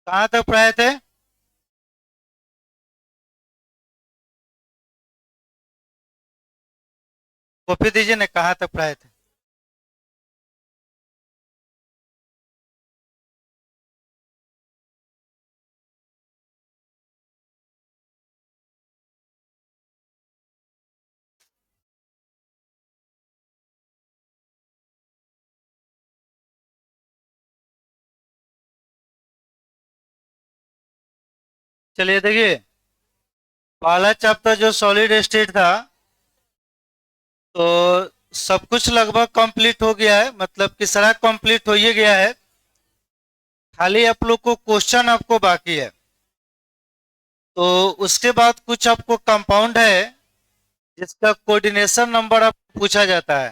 कहाँ तक पढ़ाए थे? कॉपी दीजिए ना, कहाँ तक पढ़ाए थे? चलिए देखिए, पहला चैप्टर जो सॉलिड स्टेट था, तो सब कुछ लगभग कंप्लीट हो गया है, मतलब कि सारा कंप्लीट हो ही गया है। खाली आप लोग को क्वेश्चन आपको बाकी है। तो उसके बाद कुछ आपको कंपाउंड है जिसका कोऑर्डिनेशन नंबर आप पूछा जाता है।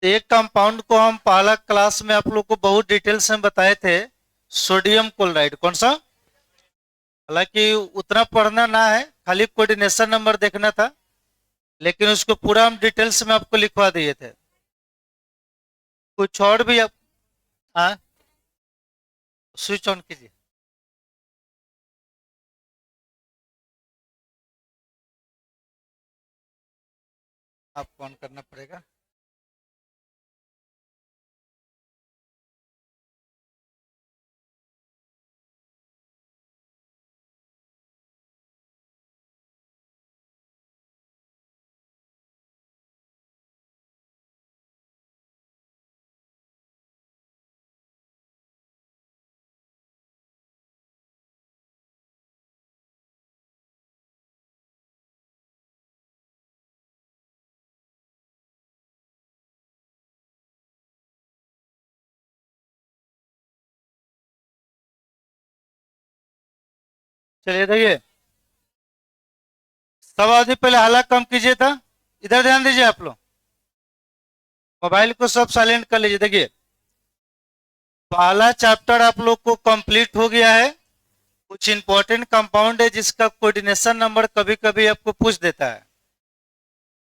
तो एक कंपाउंड को हम पहला क्लास में आप लोग को बहुत डिटेल्स में बताए थे, सोडियम क्लोराइड। कौन सा? हालांकि उतना पढ़ना ना है, खाली कोऑर्डिनेशन नंबर देखना था, लेकिन उसको पूरा हम डिटेल्स में आपको लिखवा दिए थे। कुछ और भी आप? हाँ, स्विच ऑन कीजिए। आपको ऑन करना पड़ेगा। चलिए देखिए, सब आदमी पहले हाला कम कीजिए था। इधर ध्यान दीजिए आप लोग, मोबाइल को सब साइलेंट कर लीजिए। देखिए, पहला चैप्टर आप लोग को कंप्लीट हो गया है। कुछ इंपॉर्टेंट कंपाउंड है जिसका कोऑर्डिनेशन नंबर कभी कभी आपको पूछ देता है।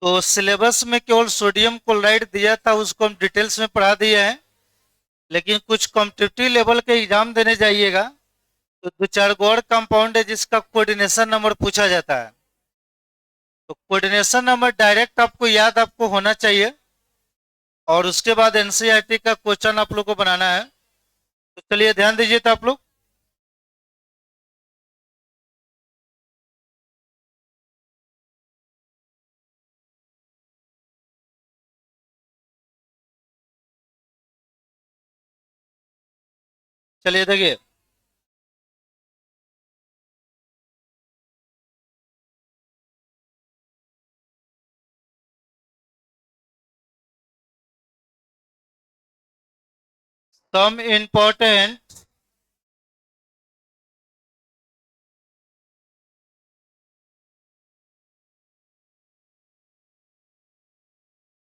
तो सिलेबस में केवल सोडियम क्लोराइड दिया था, उसको हम डिटेल्स में पढ़ा दिए हैं। लेकिन कुछ कॉम्पिटिटिव लेवल के एग्जाम देने जाइएगा तो दो चार गो और कंपाउंड है जिसका कोऑर्डिनेशन नंबर पूछा जाता है। तो कोऑर्डिनेशन नंबर डायरेक्ट आपको याद आपको होना चाहिए, और उसके बाद एनसीईआरटी का क्वेश्चन आप लोग को बनाना है। तो चलिए ध्यान दीजिए तो आप लोग। चलिए देखिए, सम इम्पोर्टेंट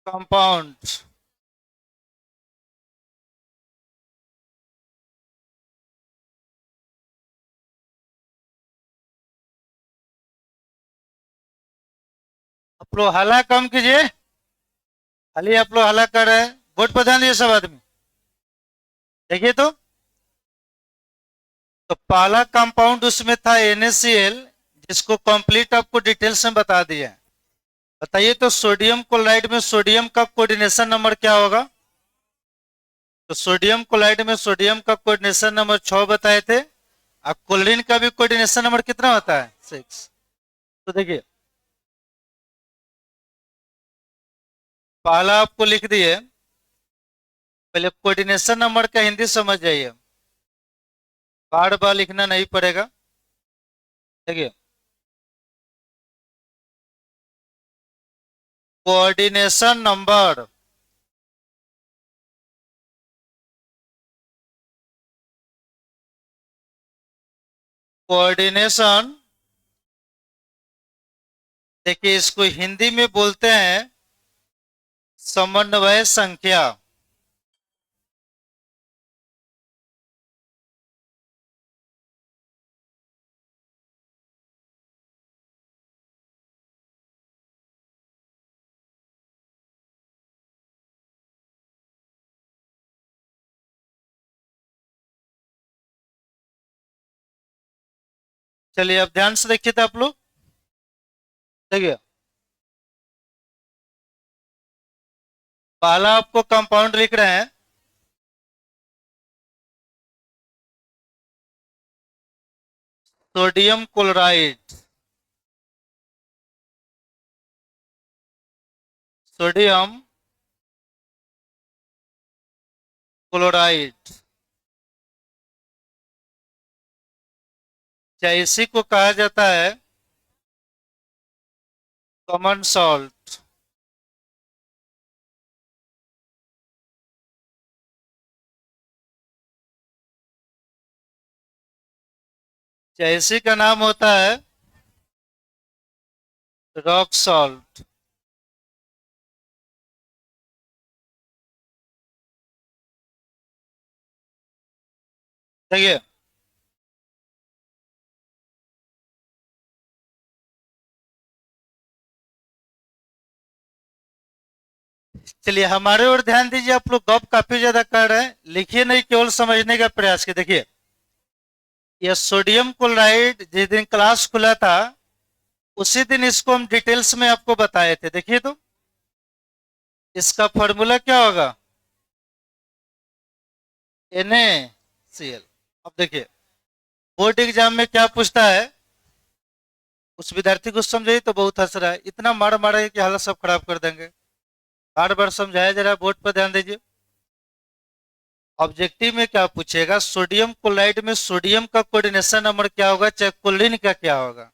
कंपाउंड। आप लोग हल्ला कम कीजिए, खाली आप लोग हल्ला कर रहे हैं। बोर्ड पर ध्यान दीजिए सब आदमी। देखिए तो पहला कंपाउंड उसमें था NaCl, जिसको कंप्लीट आपको डिटेल्स में बता दिया। बताइए तो सोडियम क्लोराइड में सोडियम का कोऑर्डिनेशन नंबर क्या होगा? तो सोडियम क्लोराइड में सोडियम का कोऑर्डिनेशन नंबर 6 बताए थे। और क्लोरीन का भी कोऑर्डिनेशन नंबर कितना होता है? 6। तो देखिए, पहला आपको लिख दिए, पहले कोऑर्डिनेशन नंबर का हिंदी समझ जाइए, बार बार लिखना नहीं पड़ेगा। देखिए, कोऑर्डिनेशन नंबर कोऑर्डिनेशन, देखिए इसको हिंदी में बोलते हैं समन्वय संख्या। चलिए अब ध्यान से देखिए, तो आप लोग देखिए, पहला आपको कंपाउंड लिख रहे हैं, सोडियम क्लोराइड। सोडियम क्लोराइड, या इसी को कहा जाता है कॉमन सॉल्ट। या इसी का नाम होता है रॉक सॉल्ट। देखिए, चलिए हमारे ओर ध्यान दीजिए, आप लोग गप काफी ज्यादा कर रहे हैं, लिखिए नहीं, केवल समझने का प्रयास कीजिए। देखिए, यह सोडियम क्लोराइड जिस दिन क्लास खुला था उसी दिन इसको हम डिटेल्स में आपको बताए थे। देखिए तो इसका फॉर्मूला क्या होगा, NaCl। अब देखिए, बोर्ड एग्जाम में क्या पूछता है, उस विद्यार्थी को समझाइए तो बहुत हंस रहा है, इतना मार मारेगा कि हालत सब खराब कर देंगे। बार बार समझाया जरा, बोर्ड पर ध्यान दीजिए। ऑब्जेक्टिव में क्या पूछेगा, सोडियम क्लोराइड में सोडियम का कोऑर्डिनेशन नंबर क्या होगा, चाहे क्लोरीन का क्या होगा।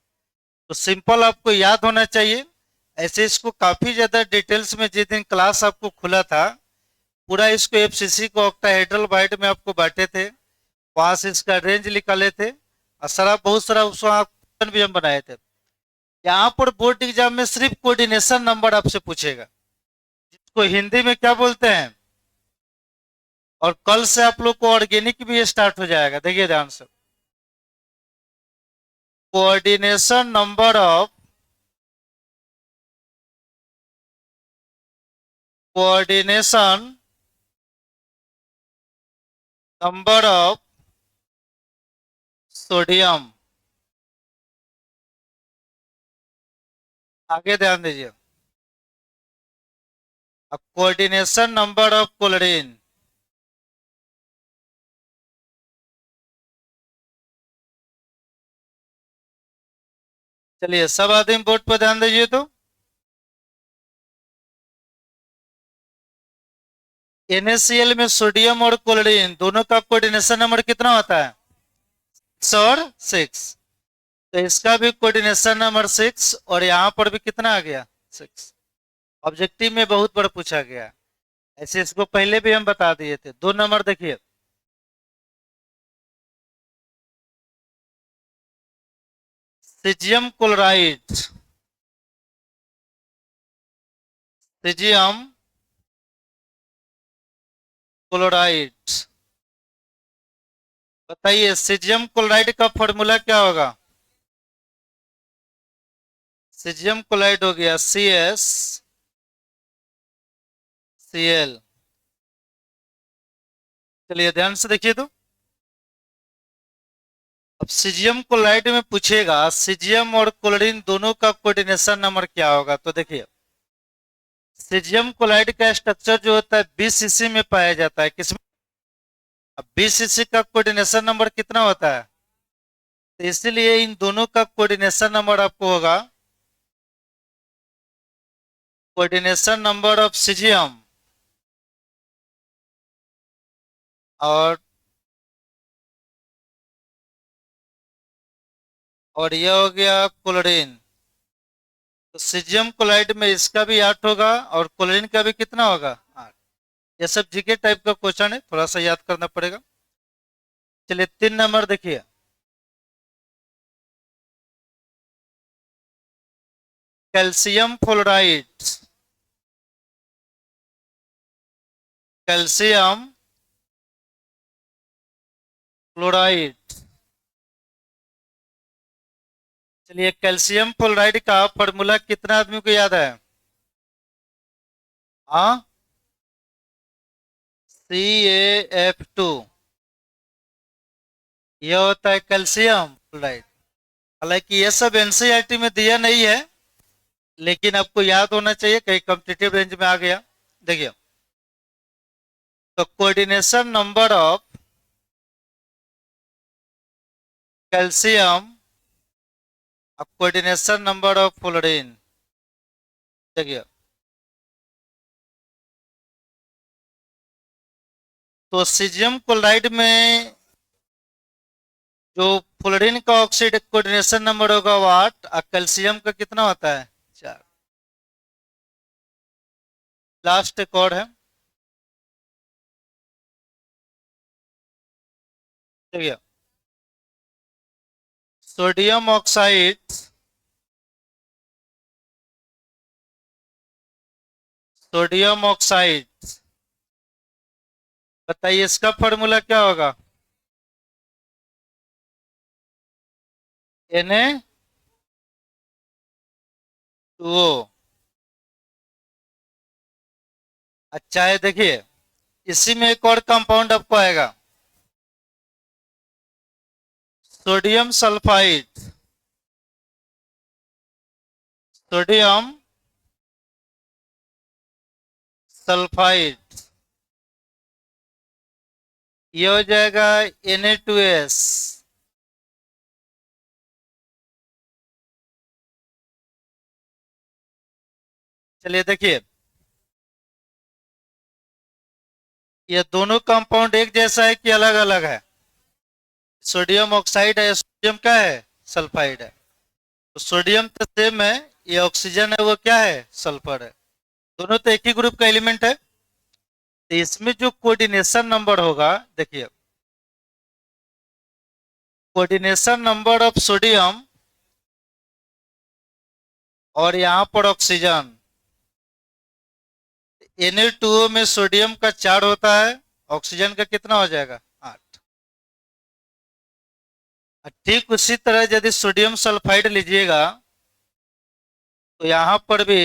तो सिंपल आपको याद होना चाहिए। ऐसे इसको काफी ज्यादा डिटेल्स में जिस दिन क्लास आपको खुला था, पूरा इसको FCC को ऑक्टाहेड्रल बाइट में आपको बांटे थे, वहां से इसका रेंज निकाले थे, और सारा बहुत सारा उसको क्वेश्चन भी हम बनाए थे। यहाँ पर बोर्ड एग्जाम में सिर्फ कोऑर्डिनेशन नंबर आपसे पूछेगा, जिसको हिंदी में क्या बोलते हैं। और कल से आप लोग को ऑर्गेनिक भी स्टार्ट हो जाएगा, देखिए ध्यान से। Coordination number of, coordination number of sodium. आगे ध्यान दीजिए, अब कोऑर्डिनेशन नंबर ऑफ क्लोरीन। चलिए सब आदमी बोर्ड पर ध्यान दीजिए, तो NaCl में सोडियम और क्लोरीन दोनों का कोऑर्डिनेशन नंबर कितना होता है, 6। तो इसका भी कोऑर्डिनेशन नंबर 6, और यहां पर भी कितना आ गया, 6। ऑब्जेक्टिव में बहुत बार पूछा गया, ऐसे इसको पहले भी हम बता दिए थे। 2 नंबर देखिए, सीजियम क्लोराइड। सीजियम क्लोराइड, बताइए सीजियम क्लोराइड का फॉर्मूला क्या होगा। सीजियम क्लोराइड हो गया CsCl। चलिए ध्यान से देखिए, तो अब सीजियम क्लोराइड में पूछेगा सीजियम और क्लोरीन दोनों का कोऑर्डिनेशन नंबर क्या होगा। तो देखिए, सीजियम क्लोराइड का स्ट्रक्चर जो होता है 20cc में पाया जाता है, किसमें, अब 20cc का कोऑर्डिनेशन नंबर कितना होता है, तो इसीलिए इन दोनों का कोऑर्डिनेशन नंबर आपको होगा, कोऑर्डिनेशन नंबर ऑफ सीजियम और यह हो गया क्लोरीन। तो सीजियम क्लोराइड में इसका भी 8 होगा और क्लोरीन का भी कितना होगा, 8। यह सब जीके टाइप का क्वेश्चन है, थोड़ा सा याद करना पड़ेगा। चलिए 3 नंबर देखिए, कैल्शियम फ्लोराइड। कैल्शियम फ्लोराइड, चलिए कैल्शियम फ्लोराइड का फॉर्मूला कितना आदमी को याद है, हाँ, CaF2। यह होता है कैल्शियम फ्लोराइड। हालांकि ये सब एनसीईआरटी में दिया नहीं है, लेकिन आपको याद होना चाहिए, कहीं कॉम्पिटिटिव रेंज में आ गया। देखिए, तो कोऑर्डिनेशन नंबर ऑफ कैल्शियम, अब कोऑर्डिनेशन नंबर ऑफ फ्लोरीन। देखिए, तो सीजियम क्लोराइड में जो फ्लोरीन का ऑक्सीड कोऑर्डिनेशन नंबर होगा वो 8, और कैल्शियम का कितना होता है? 4। लास्ट एक और है, देखिए, सोडियम ऑक्साइड, सोडियम ऑक्साइड, बताइए इसका फॉर्मूला क्या होगा? Na2O। अच्छा है, देखिए इसी में एक और कंपाउंड आपको आएगा, सोडियम सल्फाइड, सोडियम सल्फाइड, ये हो जाएगा Na2S। चलिए देखिए, ये दोनों कंपाउंड एक जैसा है कि अलग अलग है? सोडियम ऑक्साइड है, सोडियम क्या है? सल्फाइड है। तो सोडियम तो सेम है, ये ऑक्सीजन है वो क्या है? सल्फर है। दोनों तो एक ही ग्रुप का एलिमेंट है। तो इसमें जो कोऑर्डिनेशन नंबर होगा, देखिए, कोऑर्डिनेशन नंबर ऑफ सोडियम और यहाँ पर ऑक्सीजन, Na2O में सोडियम का 4 होता है, ऑक्सीजन का कितना हो जाएगा? 8। ठीक उसी तरह यदि सोडियम सल्फाइड लीजिएगा, तो यहाँ पर भी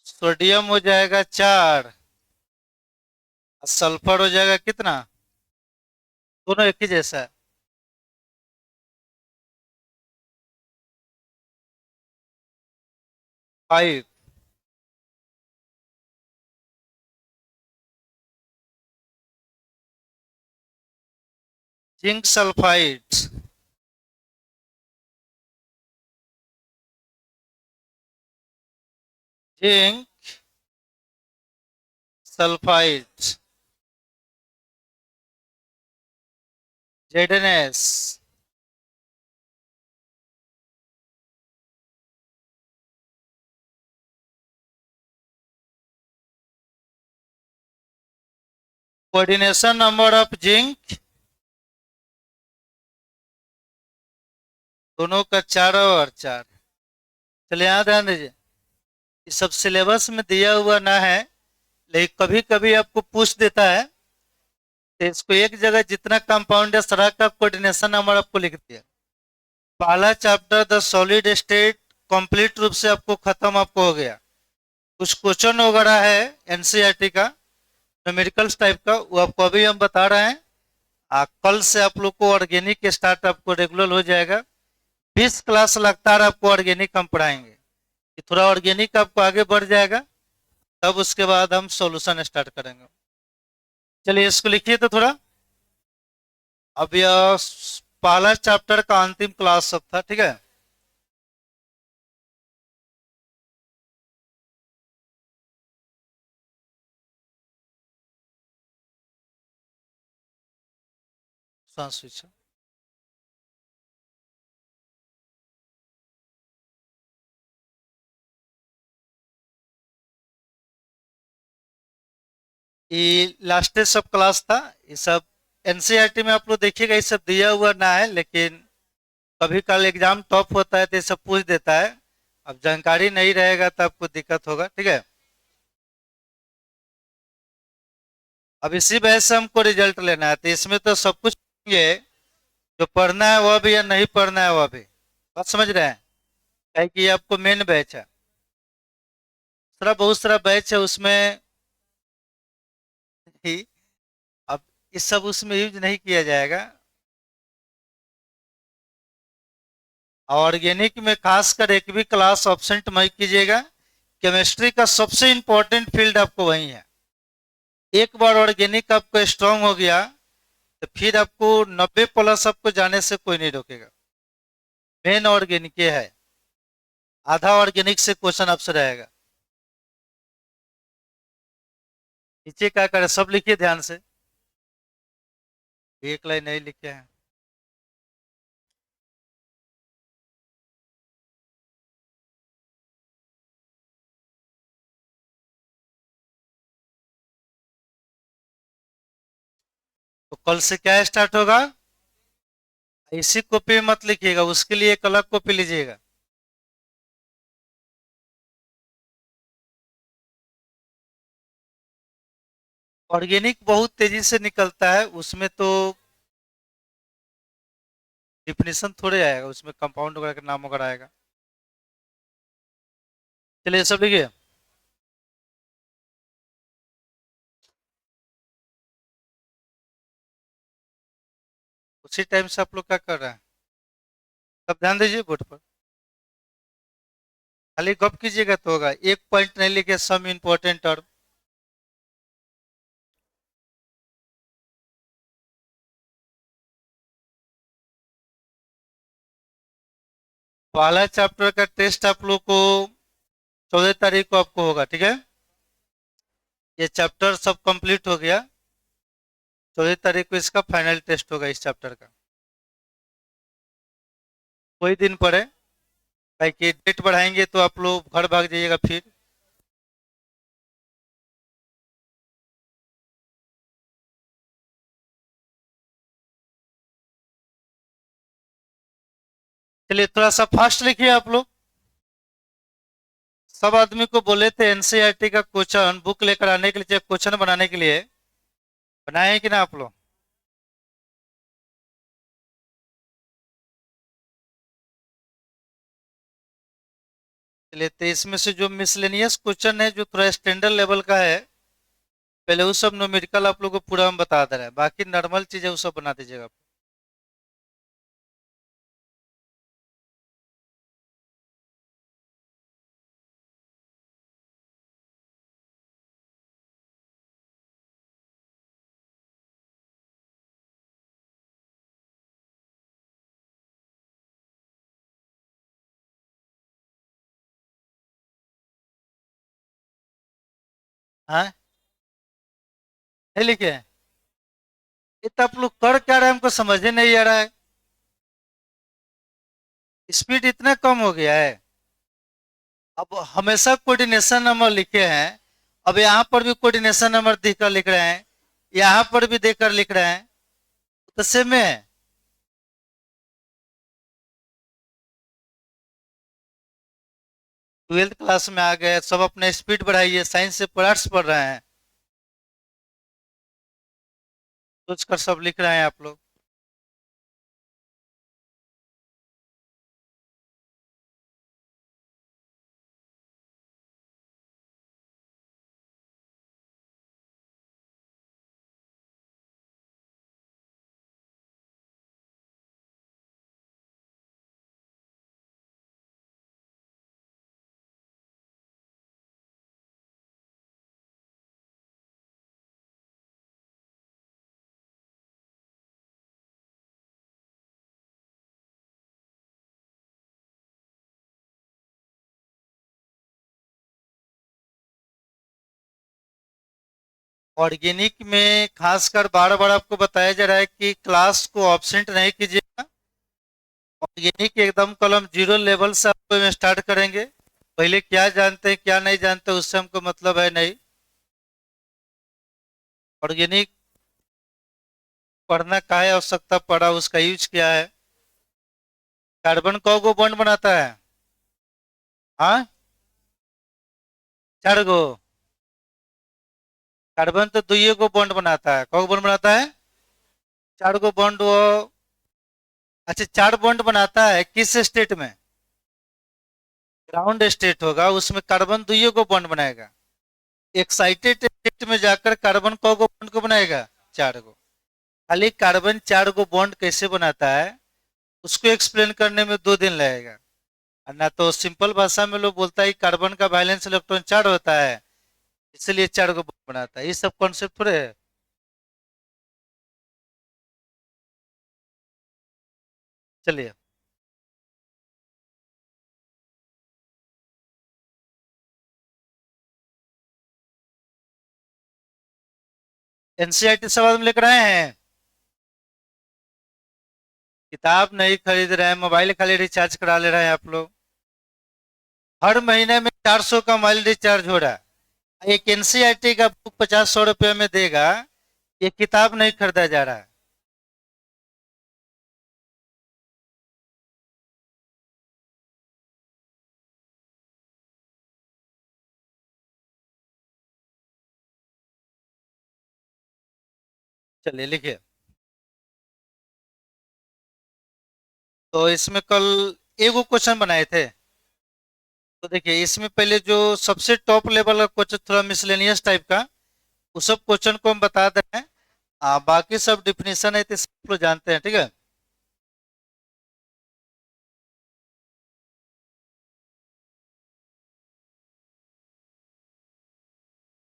सोडियम हो जाएगा 4, सल्फर हो जाएगा कितना? दोनों एक ही जैसा है। Five. Zinc sulphide, zinc sulphide, Zns। Coordination number of zinc, दोनों का 4 और 4। चलिए यहाँ ध्यान दीजिए, ये सब सिलेबस में दिया हुआ ना है, लेकिन कभी कभी आपको पूछ देता है, तो इसको एक जगह जितना कंपाउंड है सारा का कोऑर्डिनेशन नंबर आपको लिख दिया। पहला chapter the solid state complete रूप से आपको खत्म आपको हो गया। कुछ क्वेश्चन वगैरह है एनसीईआरटी का, न्यूमेरिकल्स टाइप का, वो आपको अभी हम बता रहे हैं। कल से आप लोग को ऑर्गेनिक स्टार्ट आपको रेगुलर हो जाएगा। 20 क्लास लगातार आपको ऑर्गेनिक हम पढ़ाएंगे, कि थोड़ा ऑर्गेनिक आपको आगे बढ़ जाएगा, तब उसके बाद हम सॉल्यूशन स्टार्ट करेंगे। चलिए इसको लिखिए तो थोड़ा। अब यह पहला चैप्टर का अंतिम क्लास सब था, ठीक है। सांस खींचो। ये लास्ट सब क्लास था, ये सब एनसीईआरटी में आप लोग देखिएगा, ये सब दिया हुआ ना है, लेकिन कभी कल एग्जाम टफ होता है तो ये सब पूछ देता है। अब जानकारी नहीं रहेगा तो आपको दिक्कत होगा, ठीक है। अब इसी वजह से हमको रिजल्ट लेना है, तो इसमें तो सब कुछ ये जो पढ़ना है वह भी, या नहीं पढ़ना है वह भी। बात समझ रहे हैं? क्या कि ये आपको मेन बैच है, सारा बहुत सारा बैच है उसमें ही। अब इस सब उसमें यूज नहीं किया जाएगा। ऑर्गेनिक में खासकर एक भी क्लास ऑब्सेंट मत कीजिएगा। केमिस्ट्री का सबसे इंपॉर्टेंट फील्ड आपको वही है। एक बार ऑर्गेनिक आपको स्ट्रांग हो गया तो फिर आपको 90+ आपको जाने से कोई नहीं रोकेगा। मेन ऑर्गेनिक ये है, आधा ऑर्गेनिक से क्वेश्चन आपसे रहेगा। नीचे क्या करे, सब लिखिए ध्यान से, एक लाइन नहीं लिखे हैं। तो कल से क्या स्टार्ट होगा, इसी कॉपी में मत लिखिएगा, उसके लिए एक अलग कॉपी लीजिएगा। ऑर्गेनिक बहुत तेजी से निकलता है, उसमें तो डिफिनेशन थोड़े आएगा, उसमें कंपाउंड वगैरह का नाम वगैरह आएगा। चलिए सब लिखिए। उसी टाइम से आप लोग क्या कर रहे हैं, सब ध्यान दीजिए बोर्ड पर। खाली गप कीजिएगा तो होगा, एक पॉइंट नहीं लिखे, सम इम्पोर्टेंट टर्म। पहला चैप्टर का टेस्ट आप लोग को 14 तारीख को आपको होगा, ठीक है। ये चैप्टर सब कंप्लीट हो गया, 14 तारीख को इसका फाइनल टेस्ट होगा इस चैप्टर का। कोई दिन पड़े, भाई कि डेट बढ़ाएंगे तो आप लोग घर भाग जाइएगा फिर। चलिए थोड़ा सा फास्ट लिखिए आप लोग। सब आदमी को बोले थे एनसीईआरटी का क्वेश्चन बुक लेकर आने के लिए, क्वेश्चन बनाने के लिए, बनाए हैं कि ना आप लोग। चलिए तो इसमें से जो मिसलेनियस क्वेश्चन है जो थोड़ा स्टैंडर्ड लेवल का है, पहले वो सब न्यूमेरिकल आप लोग को पूरा हम बता दे रहे हैं, बाकी नॉर्मल चीजें वो सब बना दीजिएगा। हाँ, नहीं लिखे हैं? ये तो आप लोग कर क्या रहे हैं, हमको समझ ही नहीं आ रहा है। स्पीड इतना कम हो गया है। अब हमेशा कोऑर्डिनेशन नंबर लिखे हैं, अब यहाँ पर भी कोऑर्डिनेशन नंबर देकर लिख रहे हैं, यहाँ पर भी देकर लिख रहे हैं, तो सेम में है। 12th क्लास में आ गए, सब अपने स्पीड बढ़ाइए, साइंस से आर्ट्स पढ़ रहे हैं, सोच कर सब लिख रहे हैं आप लोग। ऑर्गेनिक में खासकर बार बार आपको बताया जा रहा है कि क्लास को ऑब्सेंट नहीं कीजिएगा। ऑर्गेनिक एकदम कलम 0 लेवल से आपको स्टार्ट करेंगे, पहले क्या जानते हैं क्या नहीं जानते उससे हमको मतलब है नहीं। ऑर्गेनिक पढ़ना का है, आवश्यकता पड़ा उसका यूज क्या है। कार्बन को बॉन्ड बनाता है, हाँ 4 गो। कार्बन तो 2 गो बॉन्ड बनाता है, कौ बॉन्ड बनाता है, 4 गो बॉन्ड वो। अच्छा 4 बॉन्ड बनाता है किस स्टेट में, ग्राउंड स्टेट होगा, उसमें कार्बन 2 गो बॉन्ड बनाएगा। एक्साइटेड स्टेट में जाकर कार्बन कौ गो बॉन्ड को बनाएगा, 4 गो। खाली कार्बन 4 गो बॉन्ड कैसे बनाता है, उसको एक्सप्लेन करने में 2 दिन लगेगा। और ना तो सिंपल भाषा में लोग बोलता है कि कार्बन का वैलेंस इलेक्ट्रॉन 4 होता है, इसलिए 4 को बॉन्ड बनाता है। ये सब कॉन्सेप्ट थोड़े है। चलिए, एनसीईआरटी सवाल में लेकर आए हैं। किताब नहीं खरीद रहे हैं, मोबाइल खाली रिचार्ज करा ले रहे हैं आप लोग। हर महीने में 400 का मोबाइल रिचार्ज हो रहा है। एक एनसीईआरटी का बुक 50-100 रुपये में देगा। ये किताब नहीं खरीदा जा रहा है। चलिए लिखिए। तो इसमें कल एगो क्वेश्चन बनाए थे। तो देखिए, इसमें पहले जो सबसे टॉप लेवल का क्वेश्चन, थोड़ा मिसलेनियस टाइप का, उस सब क्वेश्चन को हम बता दे रहे हैं। बाकी सब डिफिनेशन है तो सब लोग जानते हैं, ठीक है।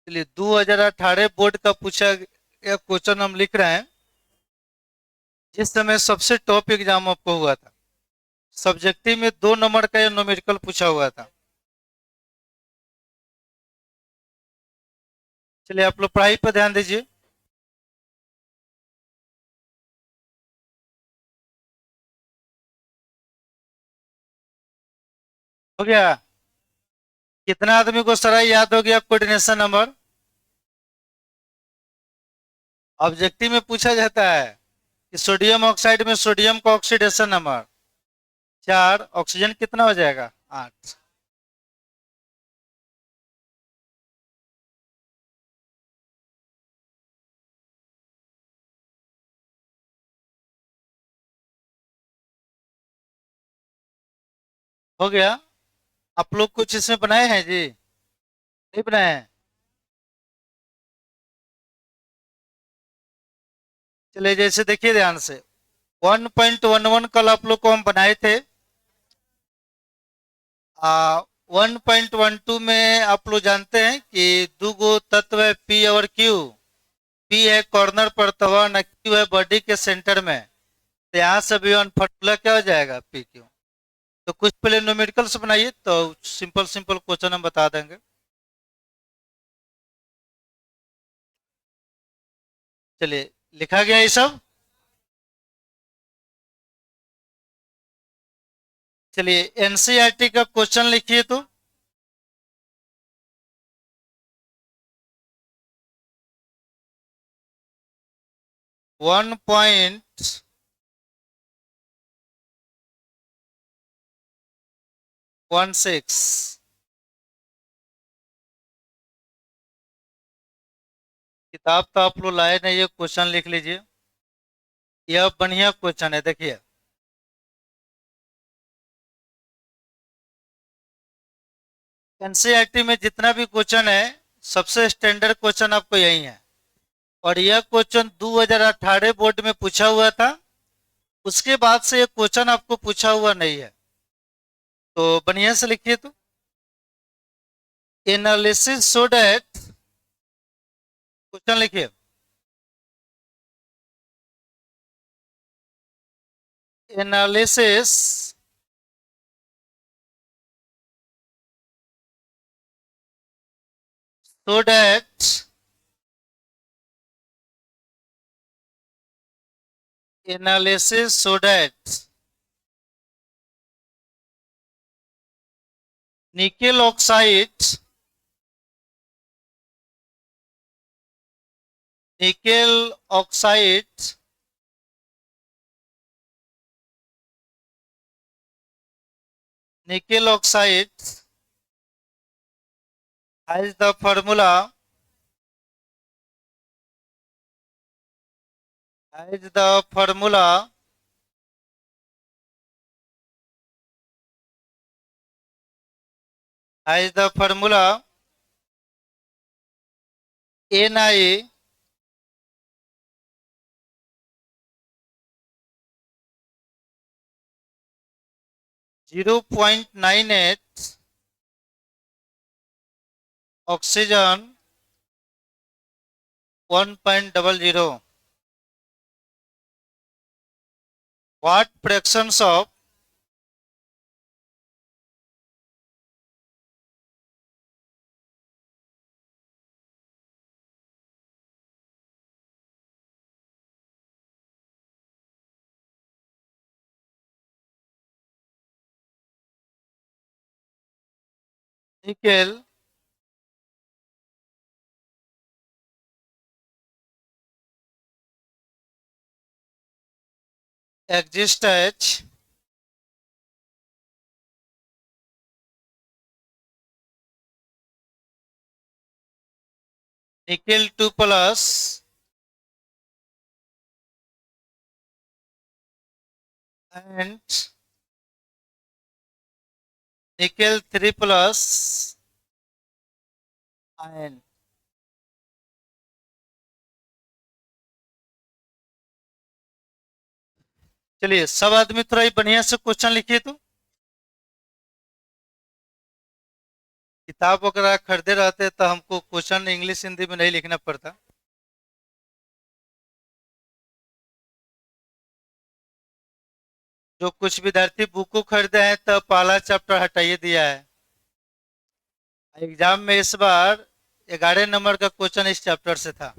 चलिए, 2018 बोर्ड का पूछा गया क्वेश्चन हम लिख रहे हैं। जिस समय सबसे टॉप एग्जाम आपको हुआ था, सब्जेक्टिव में 2 नंबर का ये न्यूमेरिकल पूछा हुआ था। चलिए, आप लोग पढ़ाई पर ध्यान दीजिए। हो गया? कितना आदमी को सारा याद हो गया कोऑर्डिनेशन नंबर? ऑब्जेक्टिव में पूछा जाता है कि सोडियम ऑक्साइड में सोडियम का ऑक्सीडेशन नंबर 4, ऑक्सीजन कितना हो जाएगा? 8। हो गया? आप लोग कुछ इसमें बनाए हैं जी? नहीं बनाए हैं? चलिए, जैसे देखिए ध्यान से, 1.11 कल आप लोग को हम बनाए थे। 1.12 में आप लोग जानते हैं कि दो गो तत्व है, पी और क्यू। पी है कॉर्नर पर तवा न, क्यू है बॉडी के सेंटर में। तो यहाँ से भी वन फॉर्मूला क्या हो जाएगा? P Q. तो कुछ पहले न्यूमेरिकल्स बनाइए, तो सिंपल सिंपल क्वेश्चन हम बता देंगे। चलिए, लिखा गया ये सब। चलिए, एनसीईआरटी का क्वेश्चन लिखिए तो। 1.16। किताब तो आप लोग लाए नहीं, ये क्वेश्चन लिख लीजिए। यह बढ़िया क्वेश्चन है, देखिए। एनसीईआरटी में जितना भी क्वेश्चन है, सबसे स्टैंडर्ड क्वेश्चन आपको यही है। और यह क्वेश्चन 2018 बोर्ड में पूछा हुआ था। उसके बाद से ये क्वेश्चन आपको पूछा हुआ नहीं है। तो बढ़िया से लिखिए तो। एनालिसिस सो दैट, क्वेश्चन लिखिए। Analysis so that analysis so that nickel oxide, nickel oxide nickel oxide has the formula, has the formula has the formula Ni 0.98 oxygen 1.00. What fractions of nickel exist as nickel 2 plus and nickel 3 plus iron. चलिए सब आदमी थोड़ा ही बढ़िया से question लिखिए तो। किताब वगैरह खरीदे रहते तो हमको क्वेश्चन इंग्लिश हिंदी में नहीं लिखना पड़ता। जो कुछ विद्यार्थी बुक को खरीदे हैं तो पहला चैप्टर हटाइए दिया है। एग्जाम में इस बार 11 नंबर का क्वेश्चन इस चैप्टर से था।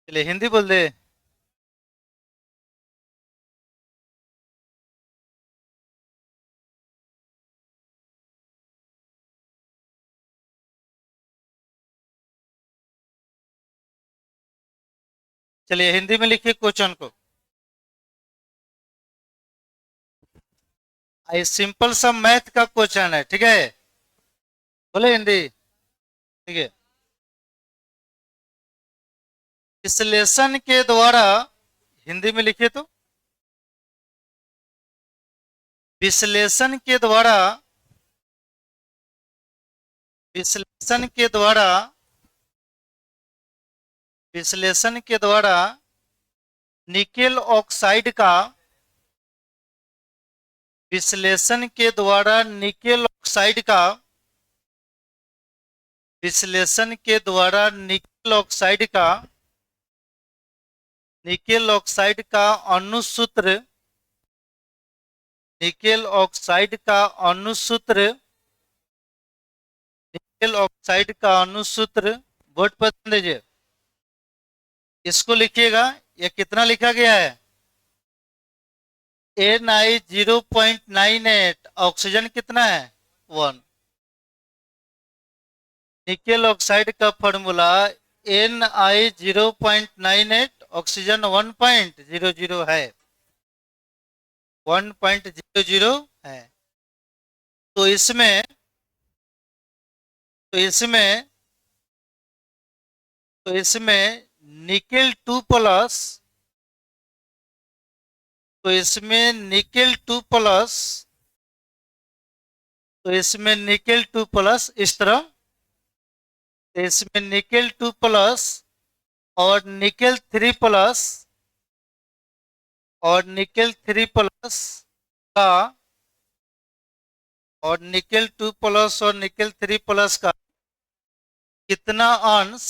चलिए हिंदी बोल दे। चलिए हिंदी में लिखिए क्वेश्चन को। ये सिंपल सा मैथ का क्वेश्चन है, ठीक है। बोले हिंदी, ठीक है। विश्लेषण के द्वारा, हिंदी में लिखिए तो। विश्लेषण के द्वारा, विश्लेषण के द्वारा, विश्लेषण के द्वारा निकेल ऑक्साइड का, विश्लेषण के द्वारा निकेल ऑक्साइड का, विश्लेषण के द्वारा निकेल ऑक्साइड का, निकेल ऑक्साइड का अणुसूत्र, निकेल ऑक्साइड का अणुसूत्र, निकेल ऑक्साइड का अणुसूत्र बोर्ड पर ध्यान दीजिए। इसको लिखिएगा। यह कितना लिखा गया है? Ni 0.98, ऑक्सीजन कितना है? 1। निकेल ऑक्साइड का फॉर्मूला Ni 0.98, ऑक्सीजन 1.00 है, 1.00 है। तो इसमें तो इसमें तो इसमें निकेल 2 प्लस, तो इसमें निकेल 2 प्लस, तो इसमें निकेल 2 प्लस इस तरह, तो इसमें निकेल 2 प्लस और निकेल 3 प्लस और निकेल 3 प्लस का, और निकेल 2 प्लस और निकेल 3 प्लस का कितना अंश,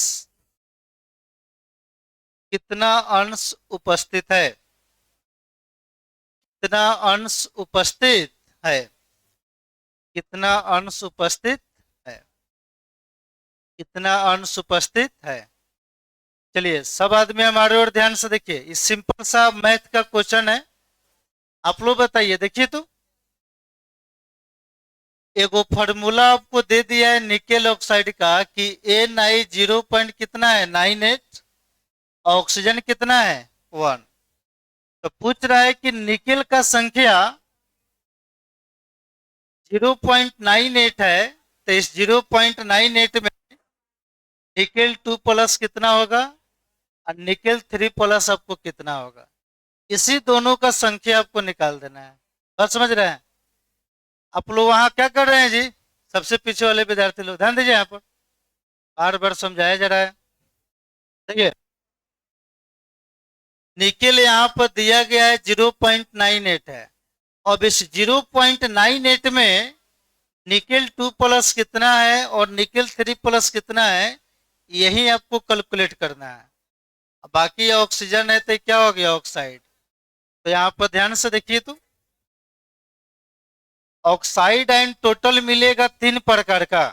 कितना अंश उपस्थित है, कितना अंश उपस्थित है, कितना अंश उपस्थित है, कितना अंश उपस्थित है। चलिए सब आदमी हमारे ओर ध्यान से देखिए। इस सिंपल सा मैथ का क्वेश्चन है। आप लोग बताइए, देखिए तो। एगो फार्मूला आपको दे दिया है निकेल ऑक्साइड का कि Ni 0 पॉइंट कितना है? 98, ऑक्सीजन कितना है? 1। तो पूछ रहा है कि निकेल का संख्या 0.98 है, तो इस 0.98 में निकेल 2 प्लस कितना होगा और निकेल 3 प्लस आपको कितना होगा? इसी दोनों का संख्या आपको निकाल देना है। बात समझ रहे हैं? आप लोग वहां क्या कर रहे हैं जी? सबसे पीछे वाले विद्यार्थी लोग ध्यान दीजिए, यहाँ पर बार बार समझाया जा रहा है। ठीक है। निकेल यहाँ पर दिया गया है 0.98 है। अब इस 0.98 में निकेल 2 प्लस कितना है और निकेल 3 प्लस कितना है, यही आपको कैलकुलेट करना है। बाकी ऑक्सीजन है तो क्या हो गया, ऑक्साइड। तो यहाँ पर ध्यान से देखिए, तो ऑक्साइड आयन टोटल मिलेगा 3 प्रकार का।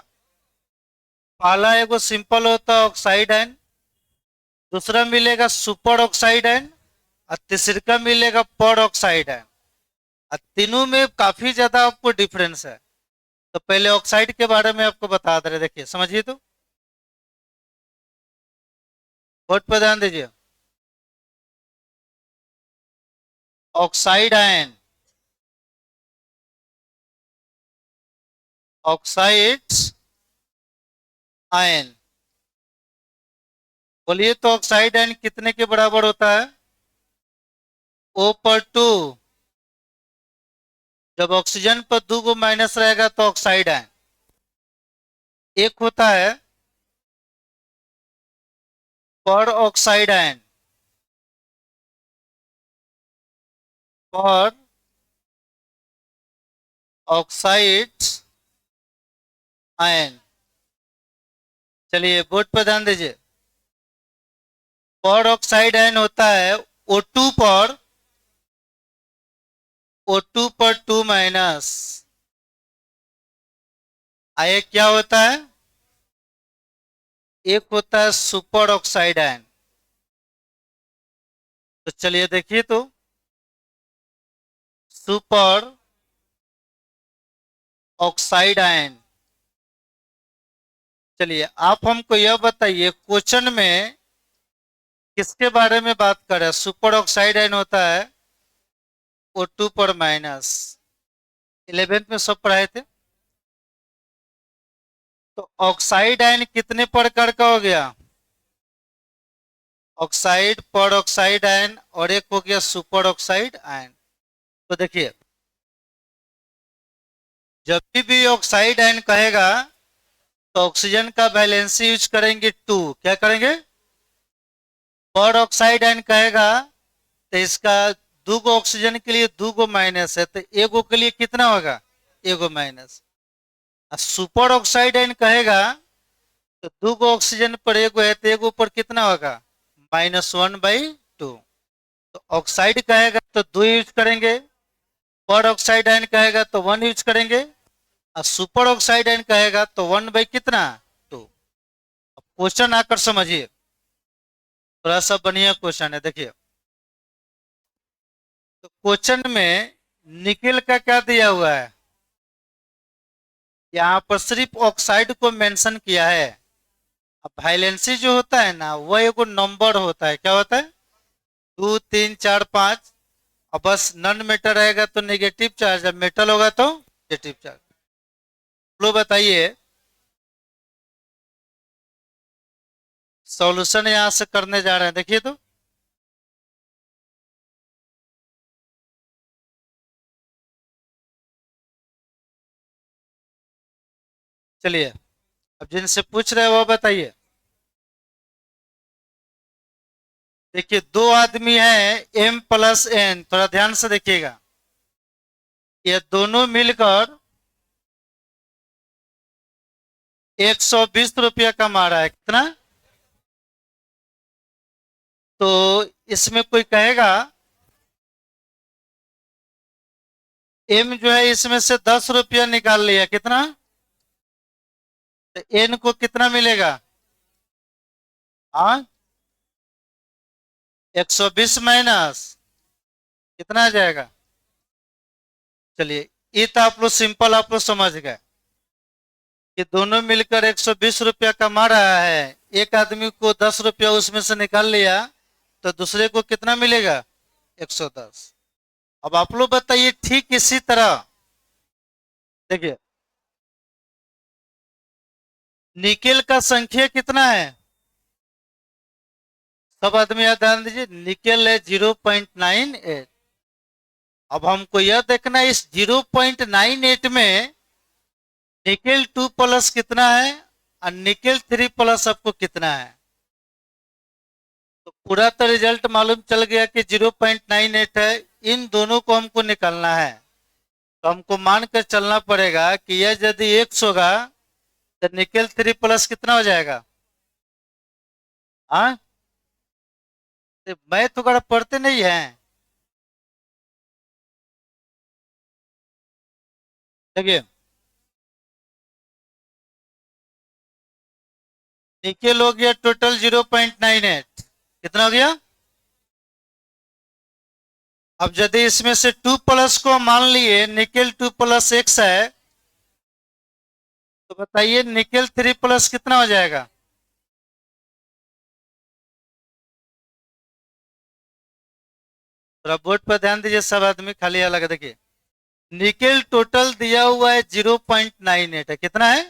पहला एगो सिंपल होता है ऑक्साइड आयन, दूसरा मिलेगा सुपर ऑक्साइड आयन, और तीसरा मिलेगा पर ऑक्साइड आयन। और तीनों में काफी ज्यादा आपको डिफरेंस है। तो पहले ऑक्साइड के बारे में आपको बता दे रहे, देखिए समझिए, तो बोर्ड पर ध्यान दीजिए। ऑक्साइड आयन, ऑक्साइड्स आयन, बोलिए तो ऑक्साइड आयन कितने के बराबर होता है, O पर 2। जब ऑक्सीजन पर 2 गो माइनस रहेगा तो ऑक्साइड आयन। एक होता है पर ऑक्साइड आयन, पर ऑक्साइड्स आयन। चलिए बोर्ड पर ध्यान दीजिए। पर ऑक्साइड आयन होता है O2 पर, O2 पर 2 माइनस। आए क्या होता है, एक होता है सुपर ऑक्साइड आयन। तो चलिए देखिए, तो सुपर ऑक्साइड आयन। चलिए आप हमको यह बताइए, क्वेश्चन में किसके बारे में बात कर रहे हैं। सुपर ऑक्साइड आयन होता है O2 पर माइनस, 11th में सब पढ़ाए थे। तो ऑक्साइड आयन कितने प्रकार का हो गया, ऑक्साइड, पर ऑक्साइड आयन, और एक हो गया सुपर ऑक्साइड आयन। तो देखिए, जब भी ऑक्साइड आयन कहेगा तो ऑक्सीजन का वैलेंसी यूज करेंगे 2। क्या करेंगे, पर ऑक्साइड आयन कहेगा तो इसका 2 गो ऑक्सीजन के लिए 2 गो माइनस है, तो एगो के लिए कितना होगा, एगो माइनस। सुपर ऑक्साइड आयन कहेगा तो 2 गो ऑक्सीजन पर एगो है, तो एगो पर कितना होगा, -1/2। तो ऑक्साइड कहेगा तो 2 यूज करेंगे, पर ऑक्साइड आयन कहेगा तो 1 यूज करेंगे, और सुपर ऑक्साइड आयन कहेगा तो 1 कितना, 2। क्वेश्चन आकर समझिए, थोड़ा सा बढ़िया क्वेश्चन है। देखिए, तो क्वेश्चन में निकेल का क्या दिया हुआ है, यहाँ पर सिर्फ ऑक्साइड को मेंशन किया है। अब वैलेंसी जो होता है ना, वह एक नंबर होता है। क्या होता है, 2 3 4 5। और बस नॉन मेटल रहेगा तो नेगेटिव चार्ज, जब मेटल होगा तो पॉजिटिव चार्ज। लो बताइए, सॉल्यूशन यहां से करने जा रहे हैं, देखिए तो चलिए, अब जिनसे पूछ रहे हैं वो बताइए। देखिए, दो आदमी हैं M+N, थोड़ा ध्यान से देखिएगा। ये दोनों मिलकर 120 रुपया कमा रहा है। कितना, तो इसमें कोई कहेगा M जो है इसमें से 10 रुपया निकाल लिया, कितना, तो N को कितना मिलेगा, हाँ 120 माइनस कितना आ जाएगा। चलिए, ये तो आप लोग सिंपल, आप लोग समझ गए कि दोनों मिलकर 120 रुपया कमा रहा है। एक आदमी को 10 रुपया उसमें से निकाल लिया तो दूसरे को कितना मिलेगा, 110। अब आप लोग बताइए, ठीक इसी तरह देखिए, निकेल का संख्या कितना है, सब आदमी याद ध्यान दीजिए, निकेल है 0.98। अब हमको यह देखना है इस 0.98 में निकेल 2 प्लस कितना है और निकेल 3 प्लस आपको कितना है। तो पूरा तो रिजल्ट मालूम चल गया कि 0.98 है। इन दोनों को हमको निकालना है, तो हमको मान कर चलना पड़ेगा कि यह यदि एक्स होगा तो निकेल 3 प्लस कितना हो जाएगा। हाँ, मैथ वगैरह पढ़ते नहीं है। देखिए, निकेल हो गया टोटल 0.98, कितना हो गया। अब यदि इसमें से 2 प्लस को मान लिए निकेल 2 प्लस एक्स है, तो बताइए निकेल 3 प्लस कितना हो जाएगा। थोड़ा बोर्ड पर ध्यान दीजिए सब आदमी, खाली अलग देखिए। निकेल टोटल दिया हुआ है 0.98 है, कितना है।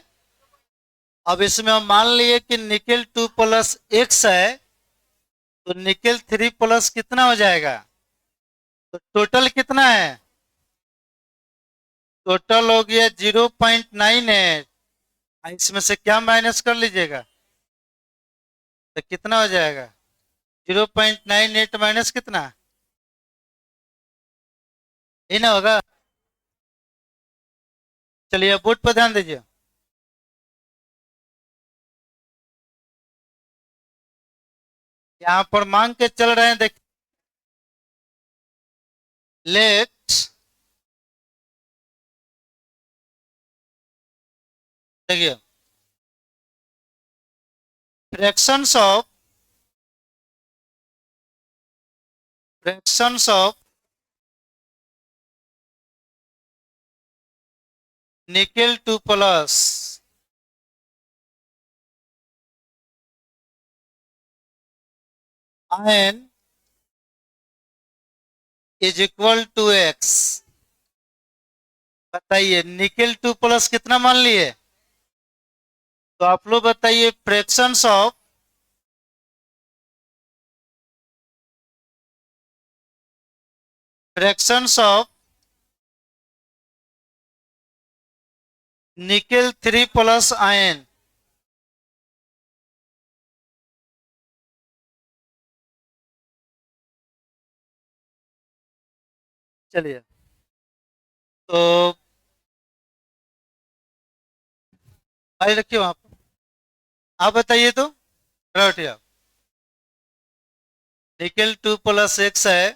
अब इसमें हम मान लिए कि निकेल 2 प्लस एक्स है, तो निकेल 3 प्लस कितना हो जाएगा। तो टोटल कितना है, टोटल हो गया 0.98। इसमें से क्या माइनस कर लीजिएगा, तो कितना हो जाएगा। 0.98 माइनस कितना, ये ना होगा। चलिए बोर्ड पर ध्यान दीजिए। यहाँ पर मांग के चल रहे हैं, देखिए। लेट, देखिए, fractions of nickel 2 plus ion is equal to x. बताइए निकेल 2 प्लस कितना मान लिए, तो आप लोग बताइए fractions of nickel 3 plus ion. चलिए, तो भाई रखिए वहां पर, आप बताइए तो। रटिया, निकेल 2 प्लस एक्स है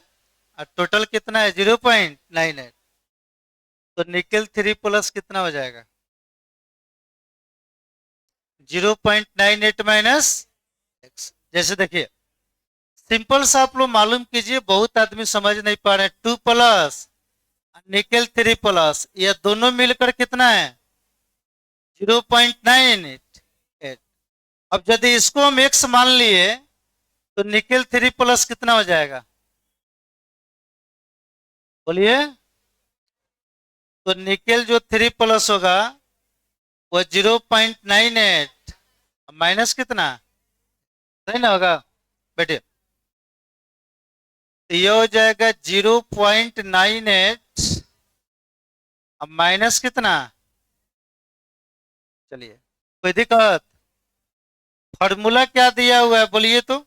और टोटल कितना है 0.98, तो निकेल 3 प्लस कितना हो जाएगा। 0.98 माइनस एक्स। जैसे देखिए, सिंपल सा आप लोग मालूम कीजिए, बहुत आदमी समझ नहीं पा रहे हैं। 2 प्लस निकेल 3 प्लस, ये दोनों मिलकर कितना है 0.98। अब यदि इसको हम एक्स मान लिए, तो निकेल 3 प्लस कितना हो जाएगा, बोलिए। तो निकेल जो 3 प्लस होगा वो 0.98 माइनस कितना, सही ना होगा बेटे। तो ये हो जाएगा 0.98 अब माइनस कितना। चलिए, कोई दिक्कत। फॉर्मूला क्या दिया हुआ है बोलिए तो,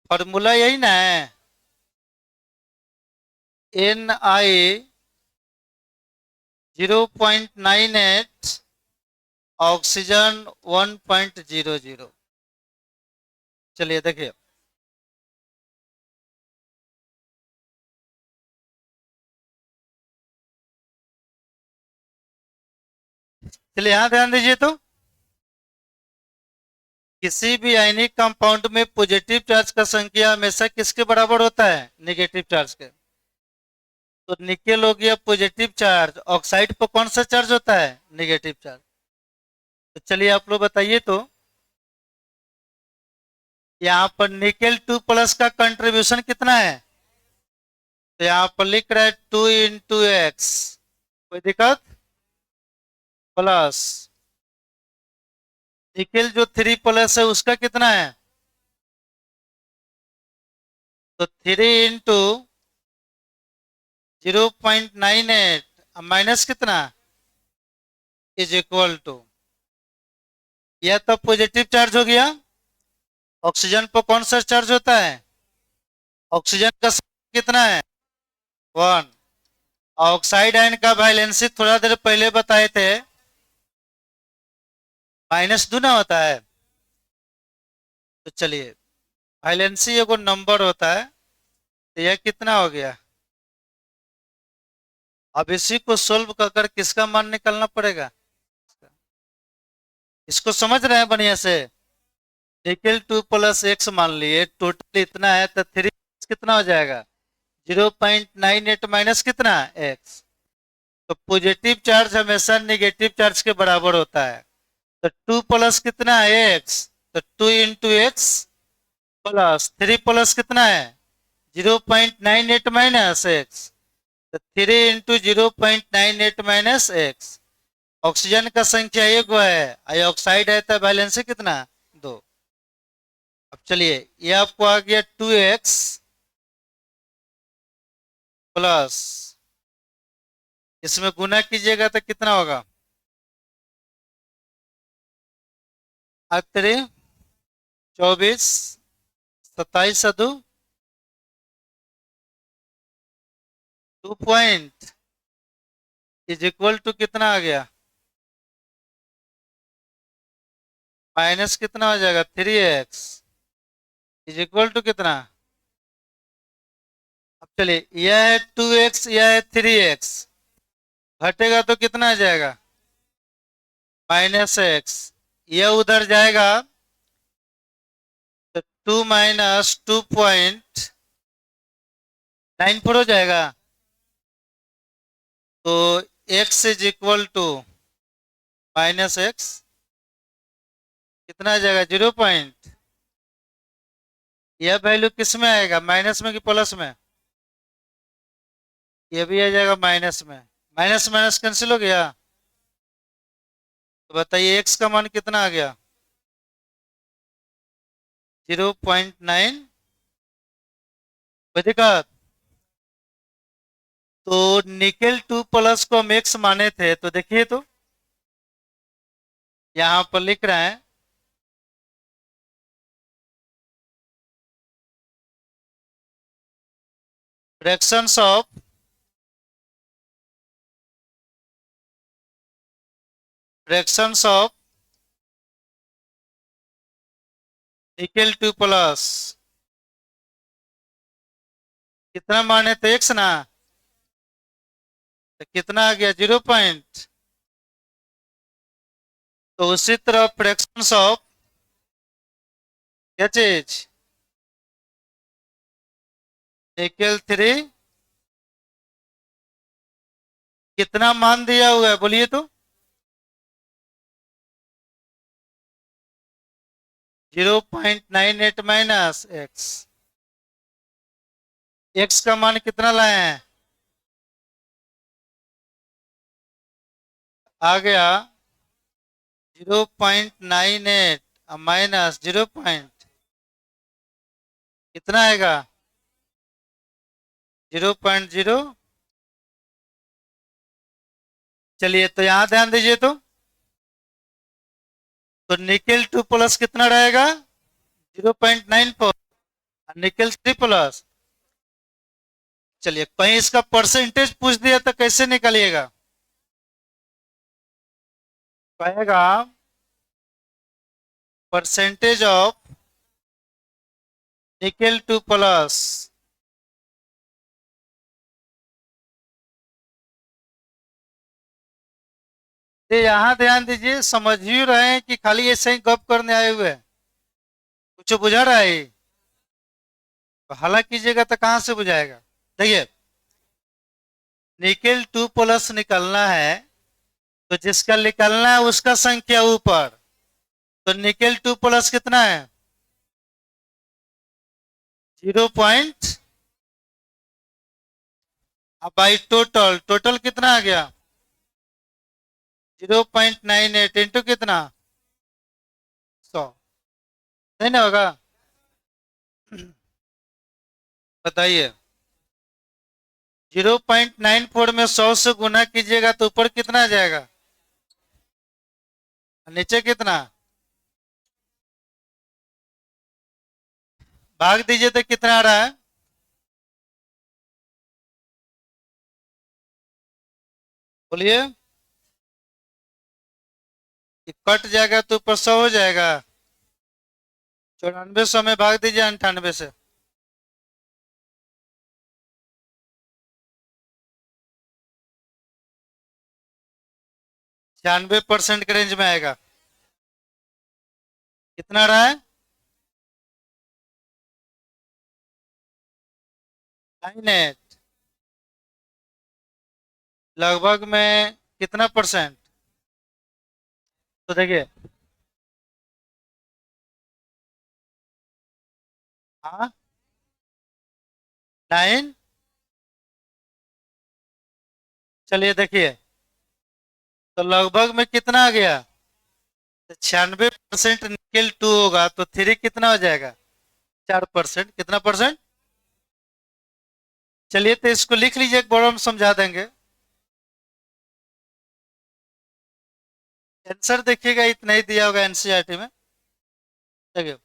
फॉर्मूला यही ना है। Ni 0.98, oxygen 1.00। चलिए देखिए, चलिए यहां ध्यान दीजिए तो। किसी भी आयनिक कंपाउंड में पॉजिटिव चार्ज का संख्या हमेशा किसके बराबर होता है, नेगेटिव चार्ज के। तो निकेल हो गया पॉजिटिव चार्ज, ऑक्साइड पर कौन सा चार्ज होता है, नेगेटिव चार्ज। तो चलिए आप लोग बताइए तो, यहाँ पर निकेल 2 प्लस का कंट्रीब्यूशन कितना है। तो यहाँ पर लिख रहा है 2 × x, कोई दिक्कत। प्लस निकेल जो 3 प्लस है उसका कितना है, तो 3 × 0.98 माइनस कितना इज इक्वल टू यह तो पॉजिटिव चार्ज हो गया। ऑक्सीजन पर कौन सा चार्ज होता है? ऑक्सीजन का कितना है? 1। ऑक्साइड आयन का वैलेंसी थोड़ा देर पहले बताए थे, -2 होता है। तो चलिए, वैलेंसी एगो नंबर होता है, तो यह कितना हो गया? अब इसी को सोल्व कर किसका मान निकालना पड़ेगा? इसको समझ रहे हैं बढ़िया से? निकेल 2 + x मान लिए, टोटल इतना है, तो 3 कितना हो जाएगा? 0.98 माइनस कितना? x। तो पॉजिटिव चार्ज हमेशा नेगेटिव चार्ज के बराबर होता है। तो 2 प्लस कितना है? x। तो 2 इंटू एक्स प्लस 3 प्लस कितना है? 0.98 माइनस एक्स। तो 3 इंटू 0.98 माइनस एक्स। ऑक्सीजन का संख्या 1 है, ऑक्साइड है, तो बैलेंस कितना? 2। अब चलिए, ये आपको आ गया 2x प्लस, इसमें गुना कीजिएगा तो कितना होगा? 24, 27 2 2 इज इक्वल टू कितना आ गया? माइनस कितना हो जाएगा? 3x इज इक्वल टू कितना? अब चलिए, यह है 2x, यह है 3x, घटेगा तो कितना आ जाएगा? -x। यह उधर जाएगा तो 2 माइनस 2.94 हो जाएगा। तो x is equal to -x कितना आ जाएगा? 0 पॉइंट। यह वैल्यू किस में आएगा? माइनस में कि प्लस में? यह भी आ जाएगा माइनस में। माइनस माइनस कैंसिल हो गया। तो बताइए x का मान कितना आ गया? 0.9। दिक्कत। तो निकेल 2 प्लस को हम x माने थे, तो देखिए, तो यहां पर लिख रहे हैं फ्रैक्शंस ऑफ निकेल 2 प्लस कितना माने थे? x ना। तो कितना आ गया? 0 पॉइंट। तो उसी तरह फ्रैक्शंस ऑफ क्या चीज? निकेल 3 कितना मान दिया हुआ है बोलिए तो? 0.98 माइनस एक्स। एक्स का मान कितना लाए हैं? आ गया 0.98 माइनस 0 पॉइंट कितना आएगा? 0.0। चलिए, तो यहां ध्यान दीजिए तो निकेल 2 प्लस कितना रहेगा? 0.94। निकेल 3 प्लस, चलिए, कहीं इसका परसेंटेज पूछ दिया तो कैसे निकालिएगा? कहेगा परसेंटेज ऑफ निकेल 2 प्लस। ये यहां ध्यान दीजिए, समझ ही रहे हैं कि खाली ऐसे ही गप करने आए हुए हैं? कुछ बुझा रहा है? तो हला कीजिएगा तो कहां से बुझाएगा? देखिए, निकेल 2 प्लस निकलना है, तो जिसका निकलना है उसका संख्या ऊपर। तो निकेल 2 प्लस कितना है? 0 पॉइंट। अब बाई टोटल, टोटल कितना आ गया? 0.98 इंटू कितना? 100। नहीं ना होगा? बताइए, 0.94 में 100 से गुना कीजिएगा तो ऊपर कितना आ जाएगा? नीचे कितना? भाग दीजिए तो कितना आ रहा है? बोलिए। ये कट जाएगा तो ऊपर 100 हो जाएगा। 94 में भाग दीजिए 98 से। 96% के रेंज में आएगा। कितना रहा है? 98। लगभग में कितना परसेंट? तो देखिए। हाँ। 9। चलिए देखिए। तो लगभग में कितना आ गया? 96% निकेल 2 होगा तो 3 कितना हो जाएगा? 4%। कितना परसेंट? चलिए तो इसको लिख लीजिए, एक बार हम समझा देंगे। आंसर देखिएगा, इतना ही दिया होगा एनसीईआरटी में। देखिए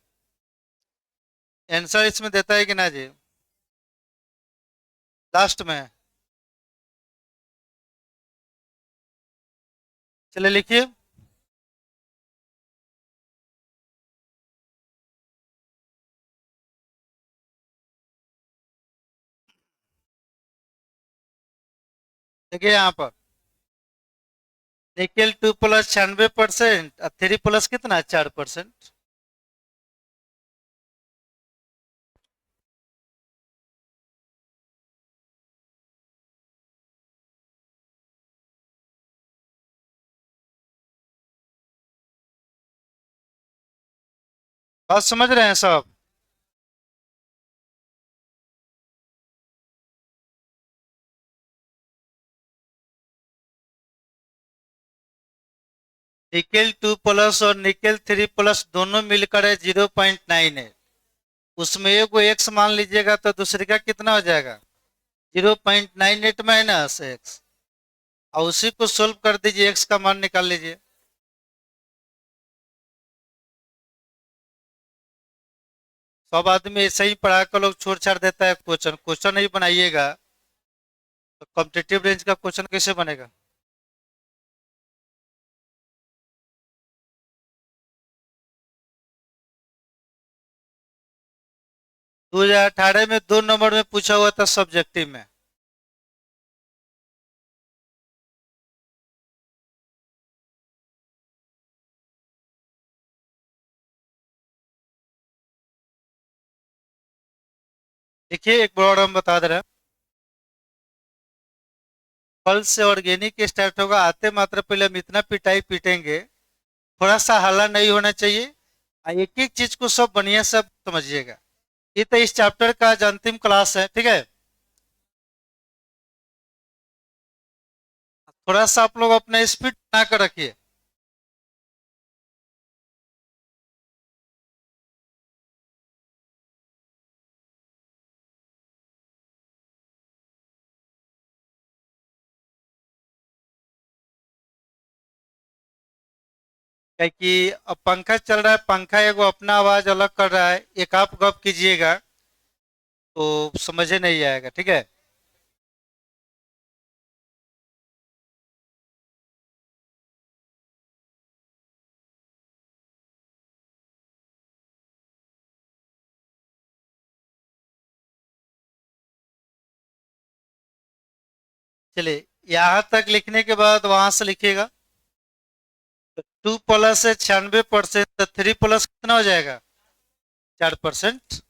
आंसर इसमें देता है कि ना जी? लास्ट में। चलिए लिखिए। देखिए यहाँ पर निकेल 2 प्लस 96% और 3 प्लस कितना 4%। बात समझ रहे हैं सब? निकेल 2 प्लस और निकेल 3 प्लस दोनों मिलकर है 0.98। उसमें एक को एक्स मान लीजिएगा तो दूसरे का कितना हो जाएगा? 0.98 माइनस एक्स। और उसी को सोल्व कर दीजिए, एक्स का मान निकाल लीजिए। सब आदमी ऐसे ही पढ़ा कर लोग छोड़ छाड़ देता है। क्वेश्चन क्वेश्चन नहीं बनाइएगा तो कॉम्पिटिटिव रेंज का क्वेश्चन कैसे बनेगा? 2018 में 2 नंबर में पूछा हुआ था सब्जेक्टिव में। देखिए एक बार और हम बता दे रहे हैं। फल से ऑर्गेनिक स्टार्ट होगा, आते मात्र पहले हम इतना पिटाई पीटेंगे, थोड़ा सा हल्ला नहीं होना चाहिए। एक एक चीज को सब बढ़िया सब समझिएगा। ये तो इस चैप्टर का आज अंतिम क्लास है, ठीक है? थोड़ा सा आप लोग अपना स्पीड बना कर रखिए। क्या कि अब पंखा चल रहा है, पंखा एगो अपना आवाज अलग कर रहा है, एक आप गप कीजिएगा तो समझे नहीं आएगा, ठीक है? चलिए यहाँ तक लिखने के बाद वहां से लिखिएगा। 2 प्लस है 96%, तो 3 प्लस कितना हो जाएगा? 4%।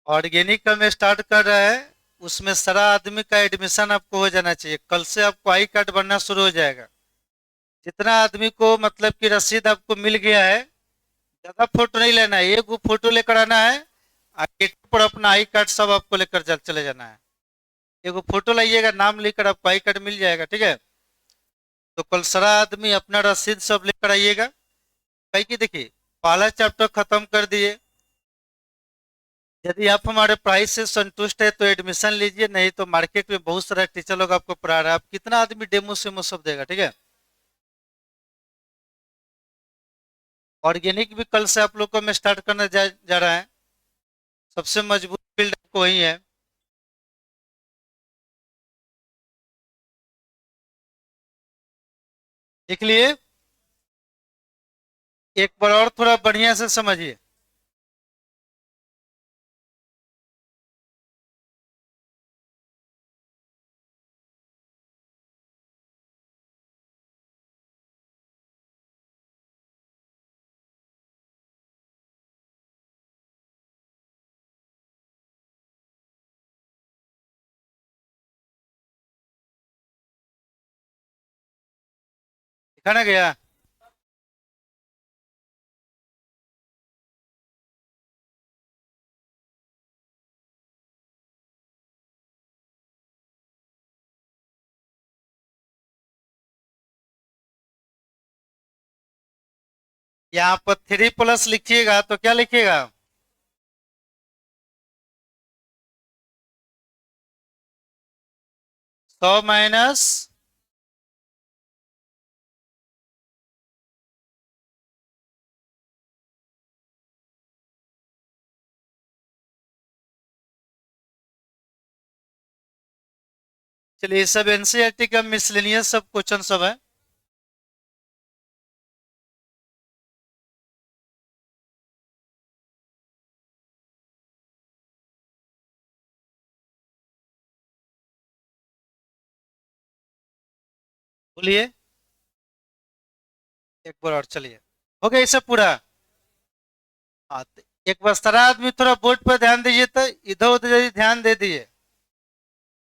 ऑर्गेनिक का में स्टार्ट कर रहा है, उसमें सारा आदमी का एडमिशन आपको हो जाना चाहिए। कल से आपको आई कार्ड बनना शुरू हो जाएगा। जितना आदमी को मतलब कि रसीद आपको मिल गया है, ज्यादा फोटो नहीं लेना है, एक फोटो लेकर आना है। गेट पर अपना आई कार्ड सब आपको लेकर चले जाना है। एगो फोटो लाइएगा, नाम लिखकर आपको आई कार्ड मिल जाएगा, ठीक है? तो कल सारा आदमी अपना रसीद सब लेकर आइएगा। कहीं की देखिए, पहला चैप्टर खत्म कर दिए। यदि आप हमारे प्राइस से संतुष्ट है तो एडमिशन लीजिए, नहीं तो मार्केट में बहुत सारा टीचर लोग आपको पढ़ा रहा है। आप कितना आदमी डेमो सेमो सब देगा, ठीक है। ऑर्गेनिक भी कल से आप लोग को मैं स्टार्ट करने जा रहा है। सबसे मजबूत फील्ड आपको वही है। देख लिए, एक बार और थोड़ा बढ़िया से समझिए। दिखाना गया। यहाँ पर 3+ लिखिएगा तो क्या लिखिएगा? 100 - चलिए, ये सब एनसीईआरटी का मिसलेनियस सब क्वेश्चन सब है। बोलिए, एक बार और चलिए। हो गया ये सब पूरा? हाँ, तो एक बार सारा आदमी थोड़ा बोर्ड पर ध्यान दीजिए, तो इधर उधर यदि ध्यान दे दिए,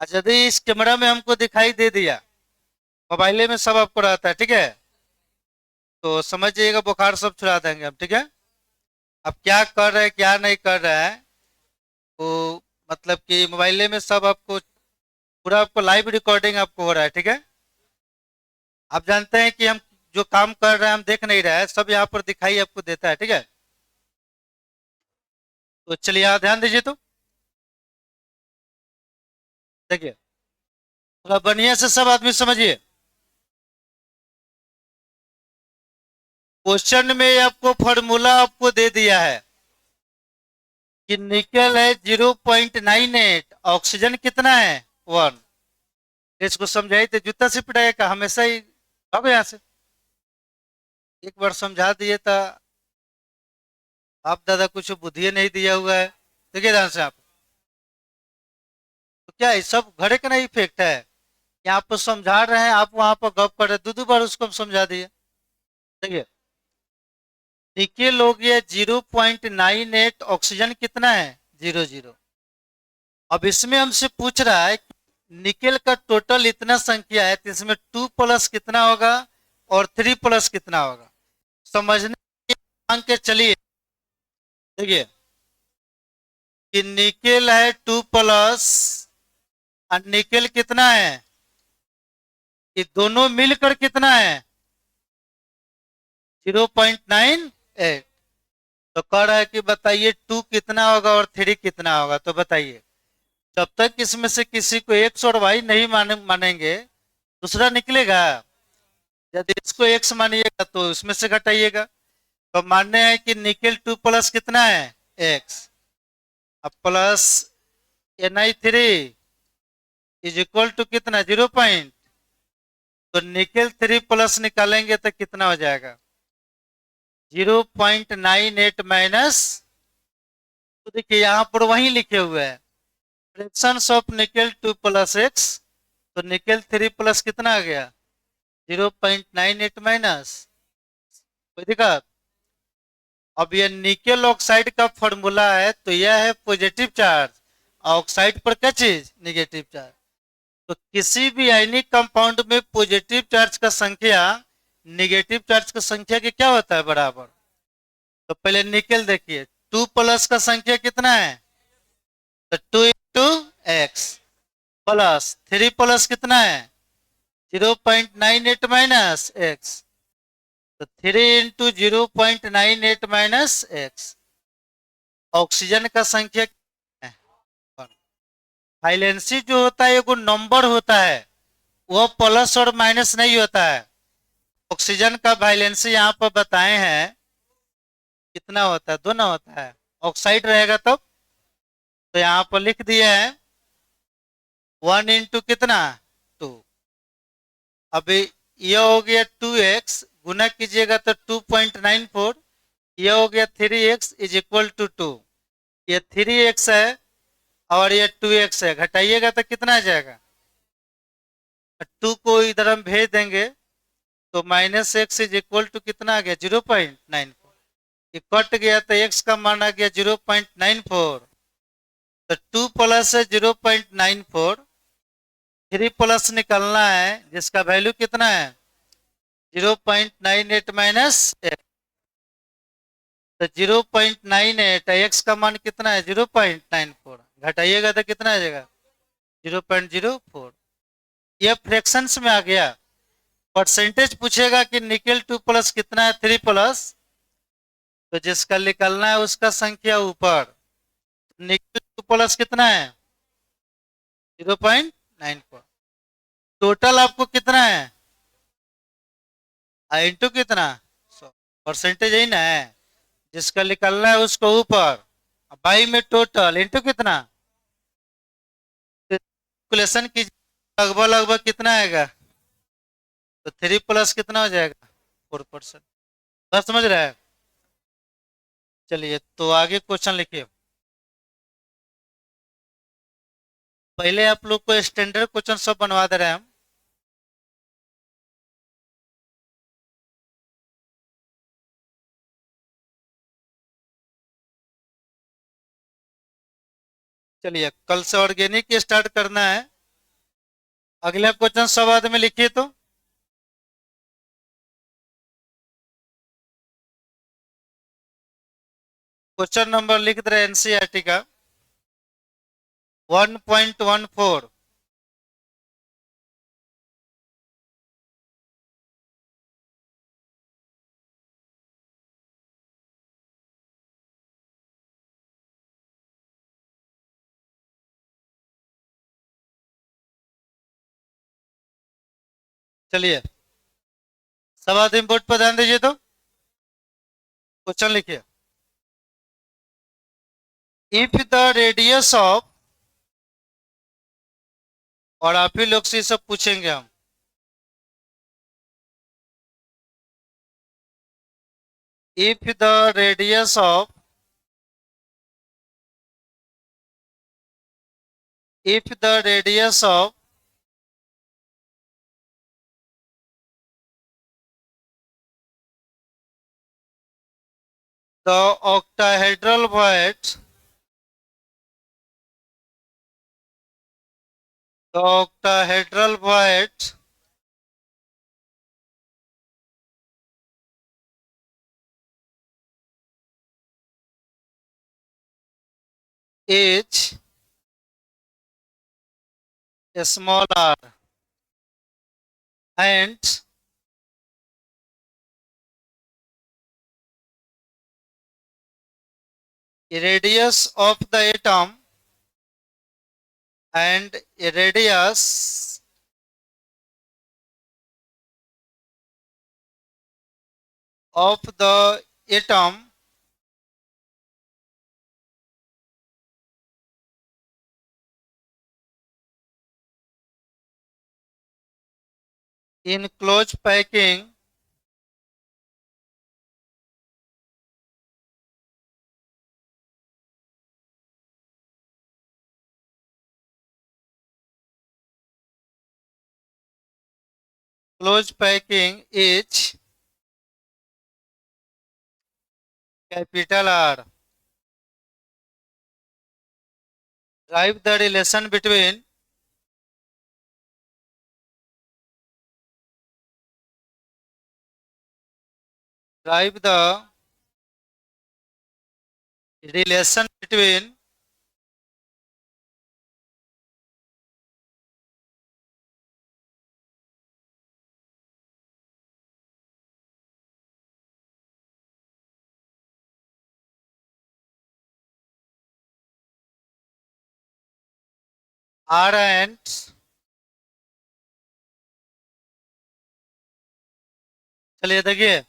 अच्छा यदि इस कैमरा में हमको दिखाई दे दिया, मोबाइले में सब आपको रहता है, ठीक है, तो समझ जाइएगा बुखार सब छुड़ा देंगे हम, ठीक है। अब क्या कर रहे हैं क्या नहीं कर रहे हैं, तो मतलब कि मोबाइले में सब आपको पूरा आपको लाइव रिकॉर्डिंग आपको हो रहा है, ठीक है। आप जानते हैं कि हम जो काम कर रहे हैं हम देख नहीं रहे हैं, सब यहाँ पर दिखाई आपको देता है, ठीक है। तो चलिए यहाँ ध्यान दीजिए, तो देखिए थोड़ा बढ़िया से सब आदमी समझिए। क्वेश्चन में आपको फॉर्मूला आपको दे दिया है कि निकल है 0.98, ऑक्सीजन कितना है 1। इसको समझाई तो जूता से पिटाएगा हमेशा ही। भागो यहाँ से, एक बार समझा दिए तो आप दादा कुछ बुद्धि नहीं दिया हुआ है। देखिए ध्यान से आप, तो क्या ये सब घड़े का नहीं इफेक्ट है? यहाँ पर समझा रहे हैं, आप वहां पर गप कर रहे हैं, दो दो बार उसको हम समझा दिए। देखिए, निकेल हो गया 0.98, ऑक्सीजन कितना है 00। अब इसमें हमसे पूछ रहा है निकेल का टोटल इतना संख्या है, तो इसमें 2+ कितना होगा और 3+ कितना होगा, समझने के लिए मान के चलिए। देखिए कि निकेल है 2+ और निकेल कितना है, ये दोनों मिलकर कितना है 0.98। तो कह रहा है कि बताइए 2 कितना होगा और 3 कितना होगा, तो बताइए। जब तक इसमें से किसी को एक्स और वाई नहीं मानेंगे, दूसरा निकलेगा। यदि इसको एक्स मानिएगा तो इसमें से घटाइएगा। तो मानने हैं कि निकेल 2+ कितना है एक्स, अब plus Ni3 is equal to कितना 0 पॉइंट, तो निकेल 3+ निकालेंगे तो कितना हो जाएगा 0.98 माइनस। तो देखिए यहाँ पर वही लिखे हुए हैं फ्रैक्शंस ऑफ निकेल 2+x, तो निकेल 3+ कितना आ गया 0.98 माइनस। कोई दिक्कत? अब ये निकेल ऑक्साइड का फॉर्मूला है, तो यह है पॉजिटिव चार्ज, ऑक्साइड पर क्या चीज निगेटिव चार्ज। तो किसी भी आयनिक कंपाउंड में पॉजिटिव चार्ज का संख्या निगेटिव चार्ज का संख्या के क्या होता है बराबर। तो पहले निकेल देखिए 2+ का संख्या कितना है, तो 2 × x प्लस 3+ कितना है 0.98 माइनस एक्स, तो 3 × 0.98 माइनस एक्स। ऑक्सीजन का संख्या वाइलेंसी जो होता है वो नंबर होता है, वो प्लस और माइनस नहीं होता है। ऑक्सीजन का वाइलेंसी यहाँ पर बताए हैं कितना होता है, 2 ना होता है। ऑक्साइड रहेगा तो यहाँ पर लिख दिए हैं 1 इंटू कितना 2। अभी ये हो गया 2x, गुना कीजिएगा तो 2.94। ये हो गया 3x इज इक्वल टू 2। ये 3x है और ये 2x है, घटाइएगा तो कितना आ जाएगा, 2 को इधर हम भेज देंगे तो -x इज इक्वल टू कितना आ गया 0.94। ये कट गया तो x का मान आ गया 0.94। तो 2 प्लस है 0.94, 3 प्लस निकलना है जिसका वैल्यू कितना है 0.98 माइनस, तो 0.98, एक्स का मान कितना है 0.94, घटाइएगा तो कितना आ जाएगा 0.04। यह फ्रैक्शंस में आ गया। परसेंटेज पूछेगा कि निकल 2 प्लस कितना है 3 प्लस, तो जिसका निकलना है उसका संख्या ऊपर। निकल 2 प्लस कितना है 0.94। टोटल आपको कितना है इंटू कितना 100, परसेंटेज ही ना है, जिसका निकलना है उसको ऊपर, बाई में टोटल इंटू कितना, कैलकुलेशन कीजिए लगभग लगभग कितना आएगा, तो 3 प्लस कितना हो जाएगा 4%। बात समझ रहा है। चलिए तो आगे क्वेश्चन लिखिए। पहले आप लोग को स्टैंडर्ड क्वेश्चन सब बनवा दे रहे हैं हम। चलिए कल से ऑर्गेनिक स्टार्ट करना है। अगला क्वेश्चन सब आदमी लिखिए तो। क्वेश्चन नंबर लिख दे रहे एनसीईआरटी का 1.14। चलिए सब आदमी बोर्ड पर ध्यान दीजिए तो क्वेश्चन लिखिए। इफ द रेडियस ऑफ, और आप ही लोग से सब पूछेंगे हम, if the radius of, if the radius of the octahedral void, the octahedral void is small r, and radius of the atom, and radius of the atom in close packing is capital R. Drive the relation between drive the relation between R and चलिए देखिए,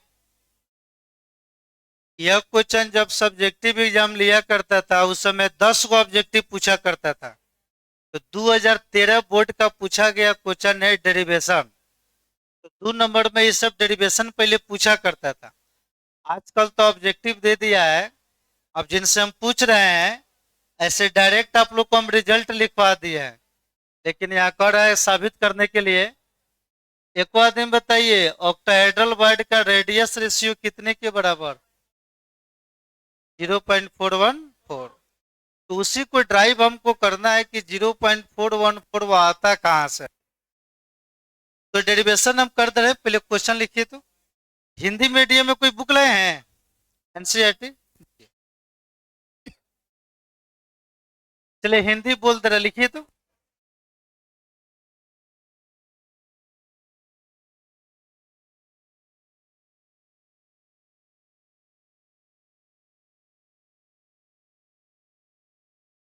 यह question जब subjective exam लिया करता था उस समय 10 को ऑब्जेक्टिव पूछा करता था। तो 2013 बोर्ड का पूछा गया क्वेश्चन है डेरिवेशन। तो 2 नंबर में ये सब डेरिवेशन पहले पूछा करता था। आजकल तो ऑब्जेक्टिव दे दिया है। अब जिनसे हम पूछ रहे हैं ऐसे डायरेक्ट आप लोग को हम रिजल्ट लिखवा दिए हैं, लेकिन यहाँ कर रहा है साबित करने के लिए। एक बार दिन बताइए, ऑक्टाहेड्रल वर्ड का रेडियस रेशियो कितने के बराबर? 0.414। तो उसी को ड्राइव हमको करना है कि 0.414 वो आता कहाँ से। तो डेरिवेशन हम कर दे रहे हैं, पहले क्वेश्चन लिखिए। तो हिंदी मीडियम में कोई बुक लाए हैं एनसीईआरटी? चलिए हिंदी बोल दे रहे, लिखिए तो।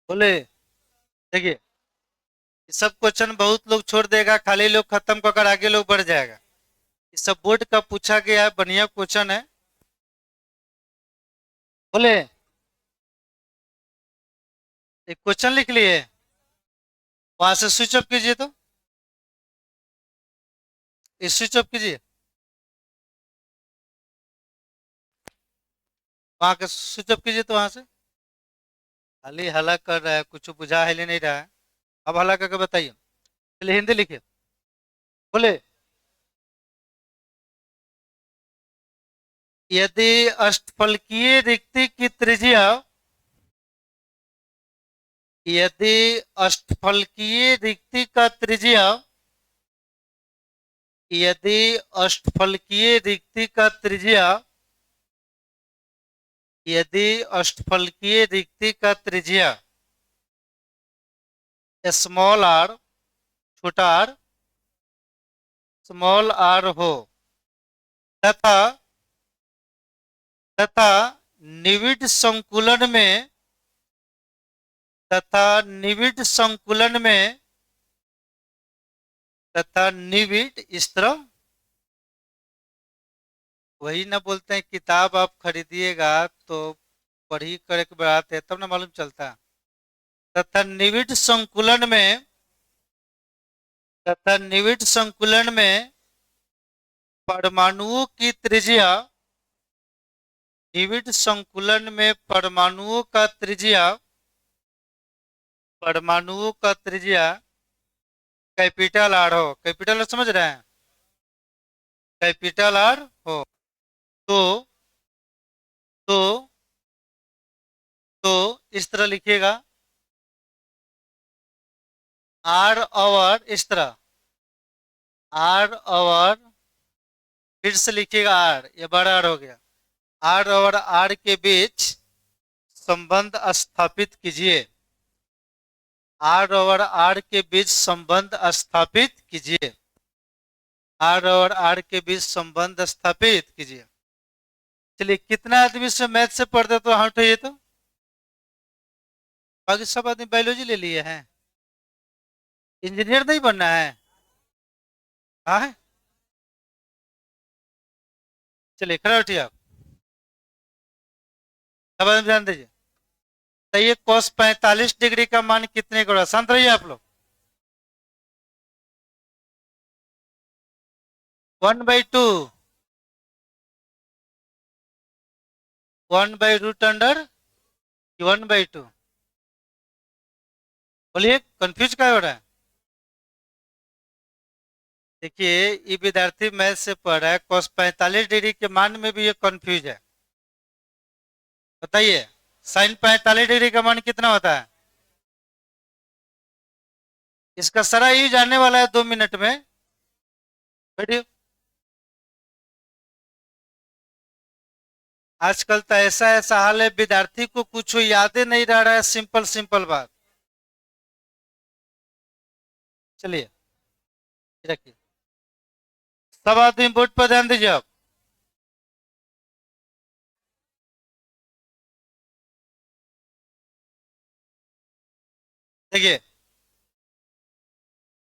बोले देखिए, ये सब क्वेश्चन बहुत लोग छोड़ देगा, खाली लोग खत्म कर आगे लोग बढ़ जाएगा। ये सब बोर्ड का पूछा गया है, बढ़िया क्वेश्चन है। बोले एक क्वेश्चन लिख लिए, वहां से स्विच ऑफ कीजिए। तो इस स्विच ऑफ कीजिए, वहां के स्विच ऑफ कीजिए। तो वहां से खाली हल्ला कर रहा है, कुछ बुझा है नहीं रहा है। अब हल्ला करके बताइए। चलिए हिंदी लिखिए। बोले यदि अष्टफलकीय रिक्ति की त्रिज्या, यदि अष्टफलकीय रिक्ति का त्रिज्या, यदि अष्टफलकीय रिक्ति का त्रिज्या, यदि अष्टफलकीय रिक्ति का त्रिज्या स्मॉल आर, छोटा आर, स्मॉल आर हो, तथा तथा निविड संकुलन में, तथा निविड संकुलन में, तथा निविड इस तरह, वही ना बोलते हैं किताब आप खरीदिएगा तो पढ़ी करके बढ़ाते हैं तब ना मालूम चलता। तथा निविड संकुलन में, तथा निविड संकुलन में परमाणुओं की त्रिज्या, निविड संकुलन में परमाणुओं का त्रिज्या, परमाणुओं का त्रिज्या कैपिटल आर हो, कैपिटल समझ रहे हैं, कैपिटल आर हो, तो तो तो इस तरह लिखिएगा, आर और इस तरह, आर और फिर से लिखिएगा आर, ये बड़ा आर हो गया। आर और आर के बीच संबंध स्थापित कीजिए, आर और आर के बीच संबंध स्थापित कीजिए, आर और आर के बीच संबंध स्थापित कीजिए। चलिए कितना आदमी से मैथ से पढ़ते तो हाँ उठाइए तो। बाकी सब आदमी बायोलॉजी ले लिए हैं, इंजीनियर नहीं बनना है। हाँ चलिए खड़ा उठिए आप, सब आदमी ध्यान दीजिए। तो ये cos 45 डिग्री का मान कितने का होगा? शांत रहिए आप लोग। 1/2, 1/√अंडर, 1/2। बोलिए कंफ्यूज क्या हो रहा है? देखिए ये विद्यार्थी मैथ से पढ़ रहा है, cos 45 डिग्री के मान में भी ये कंफ्यूज है। बताइए sin 45 डिग्री का मान कितना होता है? इसका सारा ही जानने वाला है 2 मिनट में। बैठिए। आजकल तो ऐसा ऐसा हाल है, विद्यार्थी को कुछ याद ही नहीं रह रहा है, सिंपल सिंपल बात। चलिए रखिए, सब आदमी बोर्ड पर ध्यान दीजिए आप। देखिए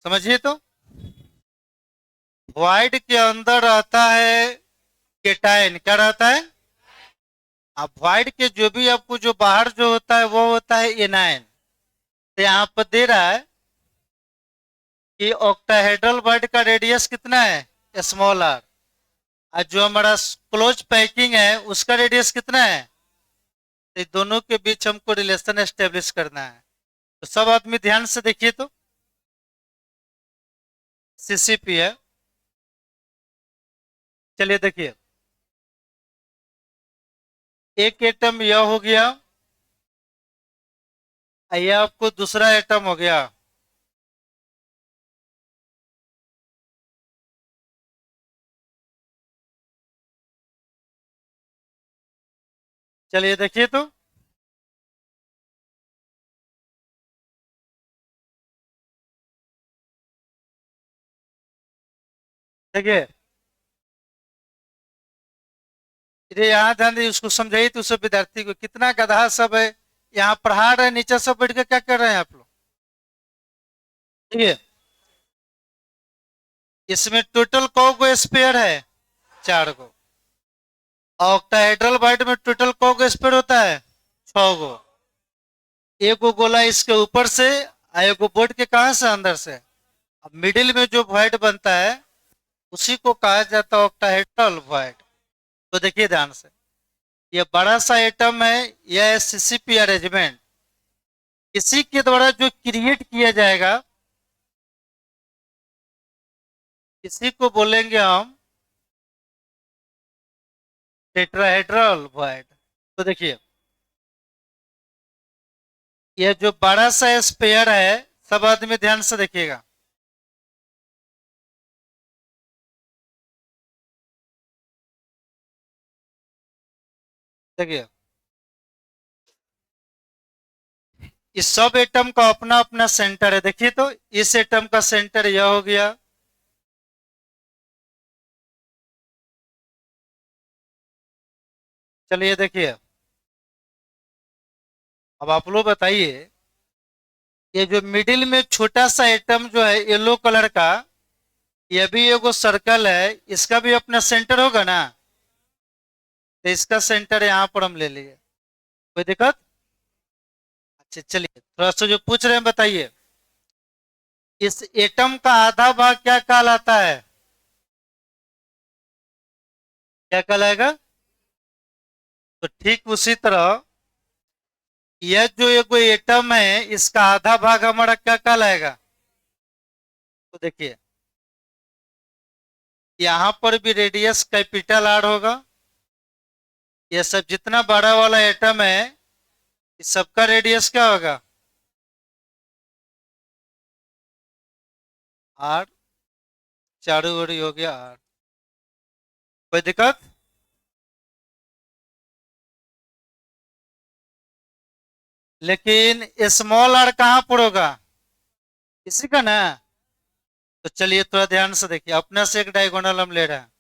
समझिए तो, वॉइड के अंदर रहता है केटायन, क्या रहता है? अब वॉइड के जो भी आपको जो बाहर जो होता है वो होता है एनायन। तो यहाँ पर दे रहा है कि ऑक्टाहेड्रल वॉइड का रेडियस कितना है, स्मॉल आर। और जो हमारा क्लोज पैकिंग है उसका रेडियस कितना है। तो इन दोनों के बीच हमको रिलेशन एस्टेब्लिश करना है। तो सब आदमी ध्यान से देखिए तो, सीसीपी है। चलिए देखिए, एक एटम यह हो गया, यह आपको दूसरा एटम हो गया। चलिए देखिए तो, देखिए ये यहाँ ध्यान दीजिए, उसको समझाइए तो उस विद्यार्थी को, कितना गधा सब है यहाँ पढ़ा रहे हैं, नीचे सब बैठ के क्या कर रहे हैं आप लोग। ठीक है, इसमें टोटल कौ स्पेयर है, 4 गो। ऑक्टाहेड्रल बाइट में टोटल कौ स्पेयर होता है, 6 गो। एक गो गोला इसके ऊपर से, और एक गो बोर्ड के कहा से, अंदर से। अब मिडिल में जो वॉइड बनता है उसी को कहा जाता है ऑक्टाहेड्रल वॉइड। तो देखिए ध्यान से, ये बड़ा सा एटम है, यह सीसीपी अरेंजमेंट, इसी के द्वारा जो क्रिएट किया जाएगा इसी को बोलेंगे हम टेट्राहेड्रल वॉइड। तो देखिए, यह जो बड़ा सा स्पेयर है, सब आदमी ध्यान से देखिएगा। देखिए, इस सब एटम का अपना अपना सेंटर है। देखिए तो, इस एटम का सेंटर यह हो गया, चलिए देखिए, अब आप लोग बताइए, ये जो मिडिल में छोटा सा एटम जो है येलो कलर का, ये भी एगो सर्कल है, इसका भी अपना सेंटर होगा ना। तो इसका सेंटर यहाँ पर हम ले लिए, कोई दिक्कत? अच्छा चलिए, थोड़ा सा जो पूछ रहे हैं बताइए, इस एटम का आधा भाग क्या कहलाता है, क्या कहलाएगा? तो ठीक उसी तरह, यह जो ये कोई एटम है इसका आधा भाग हमारा क्या कहलाएगा। तो देखिए, यहां पर भी रेडियस कैपिटल आर होगा। ये सब जितना बड़ा वाला एटम है इस सबका रेडियस क्या होगा, आर। चारों ओर हो गया आर, कोई दिक्कत? लेकिन स्मॉल आर कहां पर होगा, इसी का ना। तो चलिए थोड़ा ध्यान से देखिए, अपने से एक डायगोनल हम ले रहे हैं,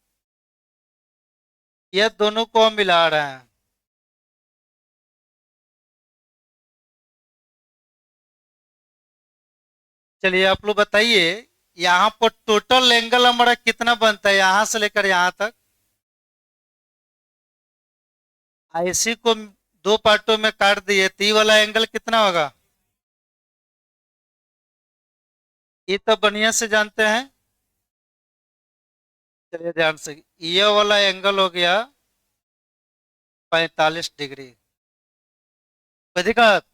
ये दोनों को हम मिला रहे हैं। चलिए आप लोग बताइए, यहाँ पर टोटल एंगल हमारा कितना बनता है यहां से लेकर यहां तक। इसी को दो पार्टों में काट दिए, ती वाला एंगल कितना होगा, ये तो बढ़िया से जानते हैं। चलिए ध्यान से, ये वाला एंगल हो गया 45 डिग्री। कोई दिक्कत?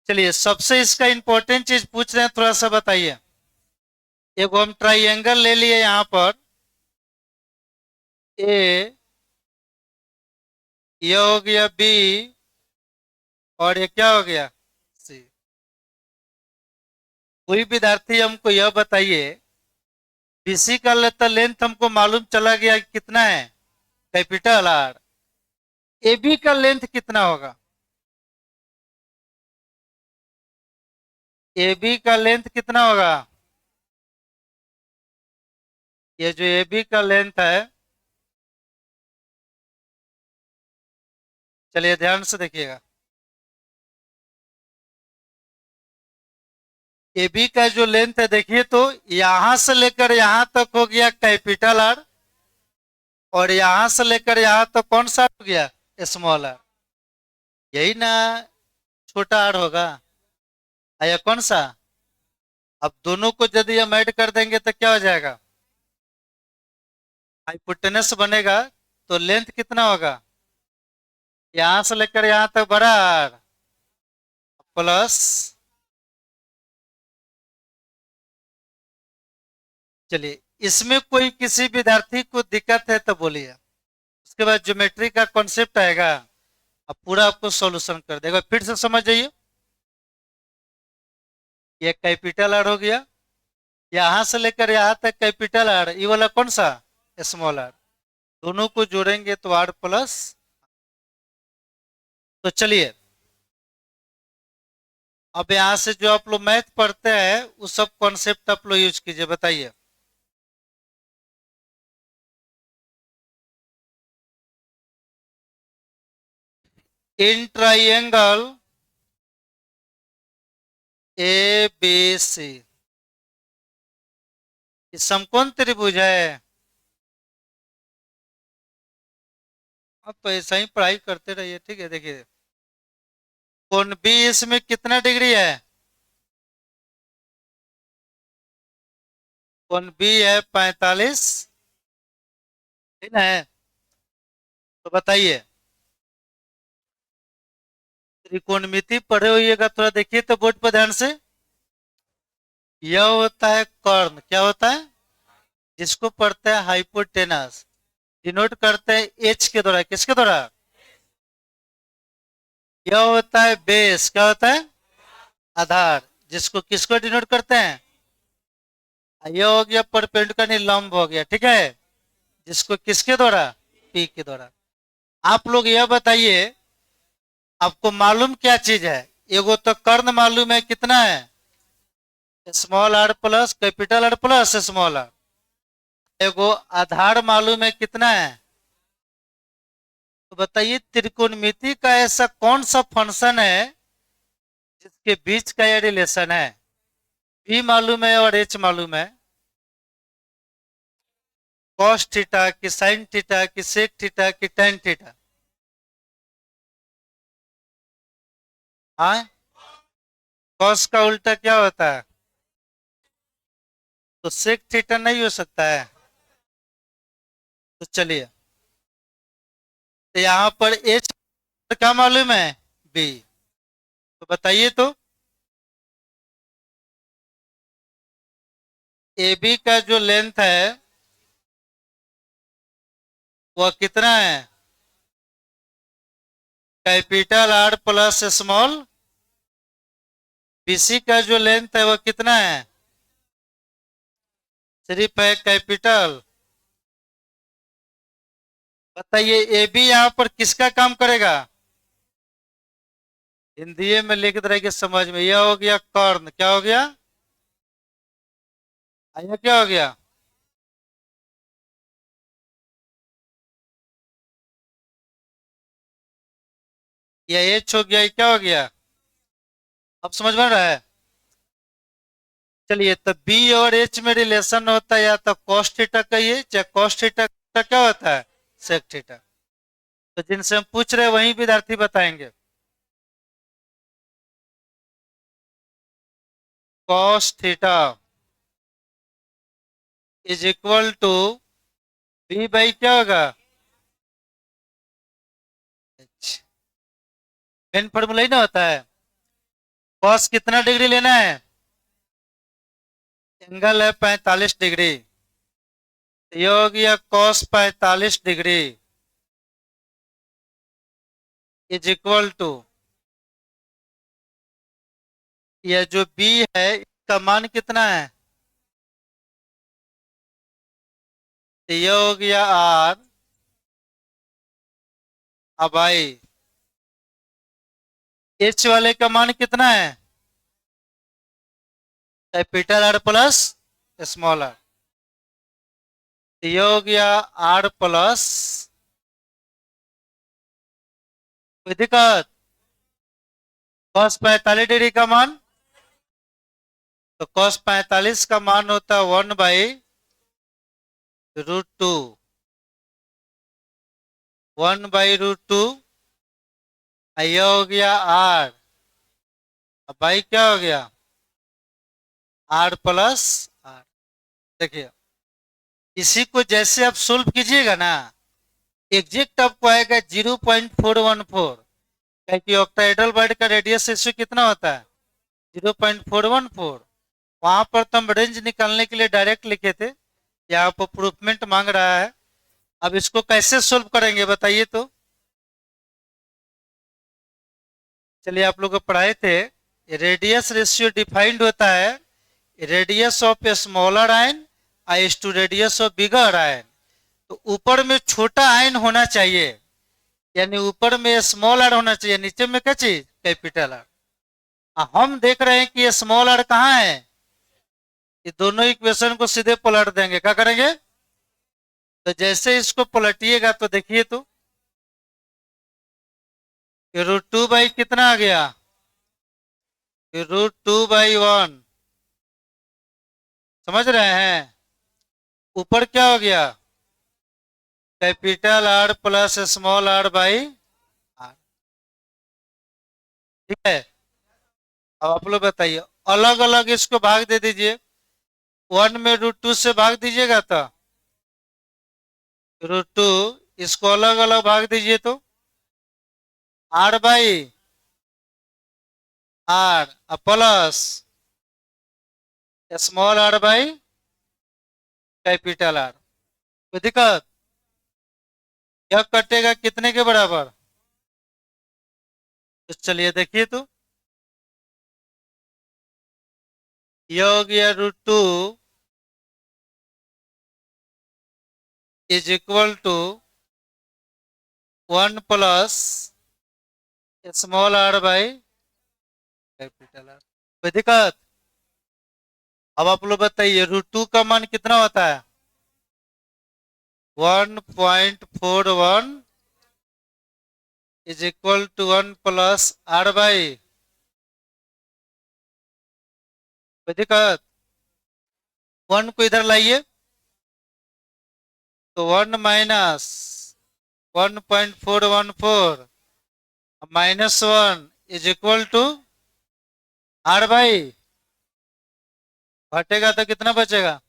चलिए, सबसे इसका इंपॉर्टेंट चीज पूछ रहे हैं, थोड़ा सा बताइए। एक हम ट्राइंगल ले लिए यहाँ पर, ए, ये हो गया बी, और ये क्या हो गया, सी। कोई विद्यार्थी हमको यह बताइए, बीसी का लेंथ हमको मालूम चला गया कि कितना है, कैपिटल आर। ए बी का लेंथ कितना होगा, ए बी का लेंथ कितना होगा, ये जो ए बी का लेंथ है, चलिए ध्यान से देखिएगा। ए बी का जो लेंथ है देखिए तो यहां से लेकर यहां तक हो गया कैपिटल आर, और यहां से लेकर यहां तक कौन सा हो गया स्मॉल आर, यही ना छोटा आर होगा। या कौन सा? अब दोनों को यदि हम ऐड कर देंगे तो क्या हो जाएगा, हाइपोटेनस बनेगा। तो लेंथ कितना होगा, यहां से लेकर यहां तक बड़ा आर प्लस, चलिए इसमें कोई किसी विद्यार्थी को दिक्कत है तो बोलिए। उसके बाद ज्योमेट्री का कॉन्सेप्ट आएगा, अब पूरा आपको सॉल्यूशन कर देगा। फिर से समझ जाइए, ये कैपिटल आर हो गया, यहां से लेकर यहां तक कैपिटल आर, ये वाला कौन सा स्मॉल आर, दोनों को जोड़ेंगे तो आर प्लस। तो चलिए अब यहां से जो आप लोग मैथ पढ़ते हैं वो सब कॉन्सेप्ट आप लोग यूज कीजिए, बताइए। In triangle A B C, समकोण त्रिभुज है। आप तो ऐसा ही पढ़ाई करते रहिए, ठीक है। देखिए कोण बी इसमें कितना डिग्री है, कोण बी है 45, ठीक है। तो बताइए, त्रिकोणमिति पढ़े होइएगा, थोड़ा देखिए तो बोर्ड पर ध्यान से। यह होता है कर्ण, क्या होता है, जिसको पढ़ते हैं हाइपोटेनस, डिनोट करते हैं एच के द्वारा, किसके द्वारा, यह होता है बेस, क्या होता है, आधार, जिसको किसको डिनोट करते हैं, यह हो गया परपेंडिकुलर लंब हो गया, ठीक है, जिसको किसके द्वारा, पी के द्वारा। आप लोग यह बताइए, आपको मालूम क्या चीज है, एगो तो कर्ण मालूम है कितना है, small R plus capital R plus small R, एगो आधार मालूम है कितना है। तो बताइए त्रिकोणमिति का ऐसा कौन सा फंक्शन है जिसके बीच का ये रिलेशन है, बी मालूम है और एच मालूम है, कॉस थीटा की साइन थीटा की सेक थीटा की टेन थीटा। हाँ, कॉस का उल्टा क्या होता है, तो सेक थीटा नहीं हो सकता है। तो चलिए, तो यहाँ पर एच क्या मालूम है, बी। तो बताइए तो ए बी का जो लेंथ है वह कितना है, capital R plus small, BC का जो लेंथ है वह कितना है, सिर्फ है कैपिटल। बताइए ए बी यहाँ पर किसका काम करेगा, हिंदी में लिख देंगे समझ में, यह हो गया कर्ण, क्या हो गया, यह क्या हो गया, यह एच हो गया, ये क्या हो गया, अब समझ में आ रहा है। चलिए तो बी और एच में रिलेशन होता है या तो कॉस थीटा कहिए चाहे कॉस थीटा का क्या होता है, सेक थीटा। तो जिनसे हम पूछ रहे हैं वही विद्यार्थी बताएंगे। Cos theta is equal to B by क्या होगा, मेन फॉर्मूला ही ना होता है, कॉस कितना डिग्री लेना है, एंगल है 45 डिग्री, तो ये हो गया cos 45 degree is equal to, ये जो बी है इसका मान कितना है, तो ये हो गया आर, अब आई एच वाले का मान कितना है, capital R plus small R, तो ये हो गया आर प्लस, कोई दिक्कत, cos 45 डिग्री का मान तो cos 45 का मान होता है 1/√2। 1/√2। यह हो गया r। अब भाई क्या हो गया, r प्लस r। देखिए इसी को जैसे आप सोल्व कीजिएगा ना, एग्जैक्ट आपको आएगा 0.414, क्योंकि ऑक्टाहेड्रल बाइट का रेडियस रेशियो कितना होता है 0.414। वहां पर तो हम रेंज निकालने के लिए डायरेक्ट लिखे थे, यहाँ पर प्रूफमेंट मांग रहा है। अब इसको कैसे सोल्व करेंगे बताइए तो। चलिए आप लोग को पढ़ाए थे, रेडियस रेशियो डिफाइंड होता है radius of a smaller ion is to radius of bigger ion. तो ऊपर में छोटा आयन होना चाहिए, यानी ऊपर में स्मॉल आर होना चाहिए, नीचे में क्या चीज कैपिटल आर। हम देख रहे हैं कि ये स्मॉल आर कहाँ है, ये दोनों इक्वेशन को सीधे पलट देंगे। क्या करेंगे, तो जैसे इसको पलटिएगा तो देखिए तो √2 कितना आ गया, √2/1। समझ रहे हैं, ऊपर क्या हो गया capital R plus small R by R. ठीक है, अब आप लोग बताइए, अलग अलग इसको भाग दे दीजिए। 1 में √2 से भाग दीजिएगा तो √2, इसको अलग अलग भाग दीजिए तो r/r plus small r by capital R. कोई दिक्कत, यह कटेगा कितने के बराबर, तो चलिए देखिए तो यह हो गया √2 is equal to 1 plus small r by capital R. कोई दिक्कत। अब आप लोग बताइए √2 का मान कितना होता है 1.41 is equal to 1 plus r by. कोई दिक्कत, 1 को इधर लाइए तो 1 minus 1.414 -1 is equal to r by, घटेगा तो कितना बचेगा,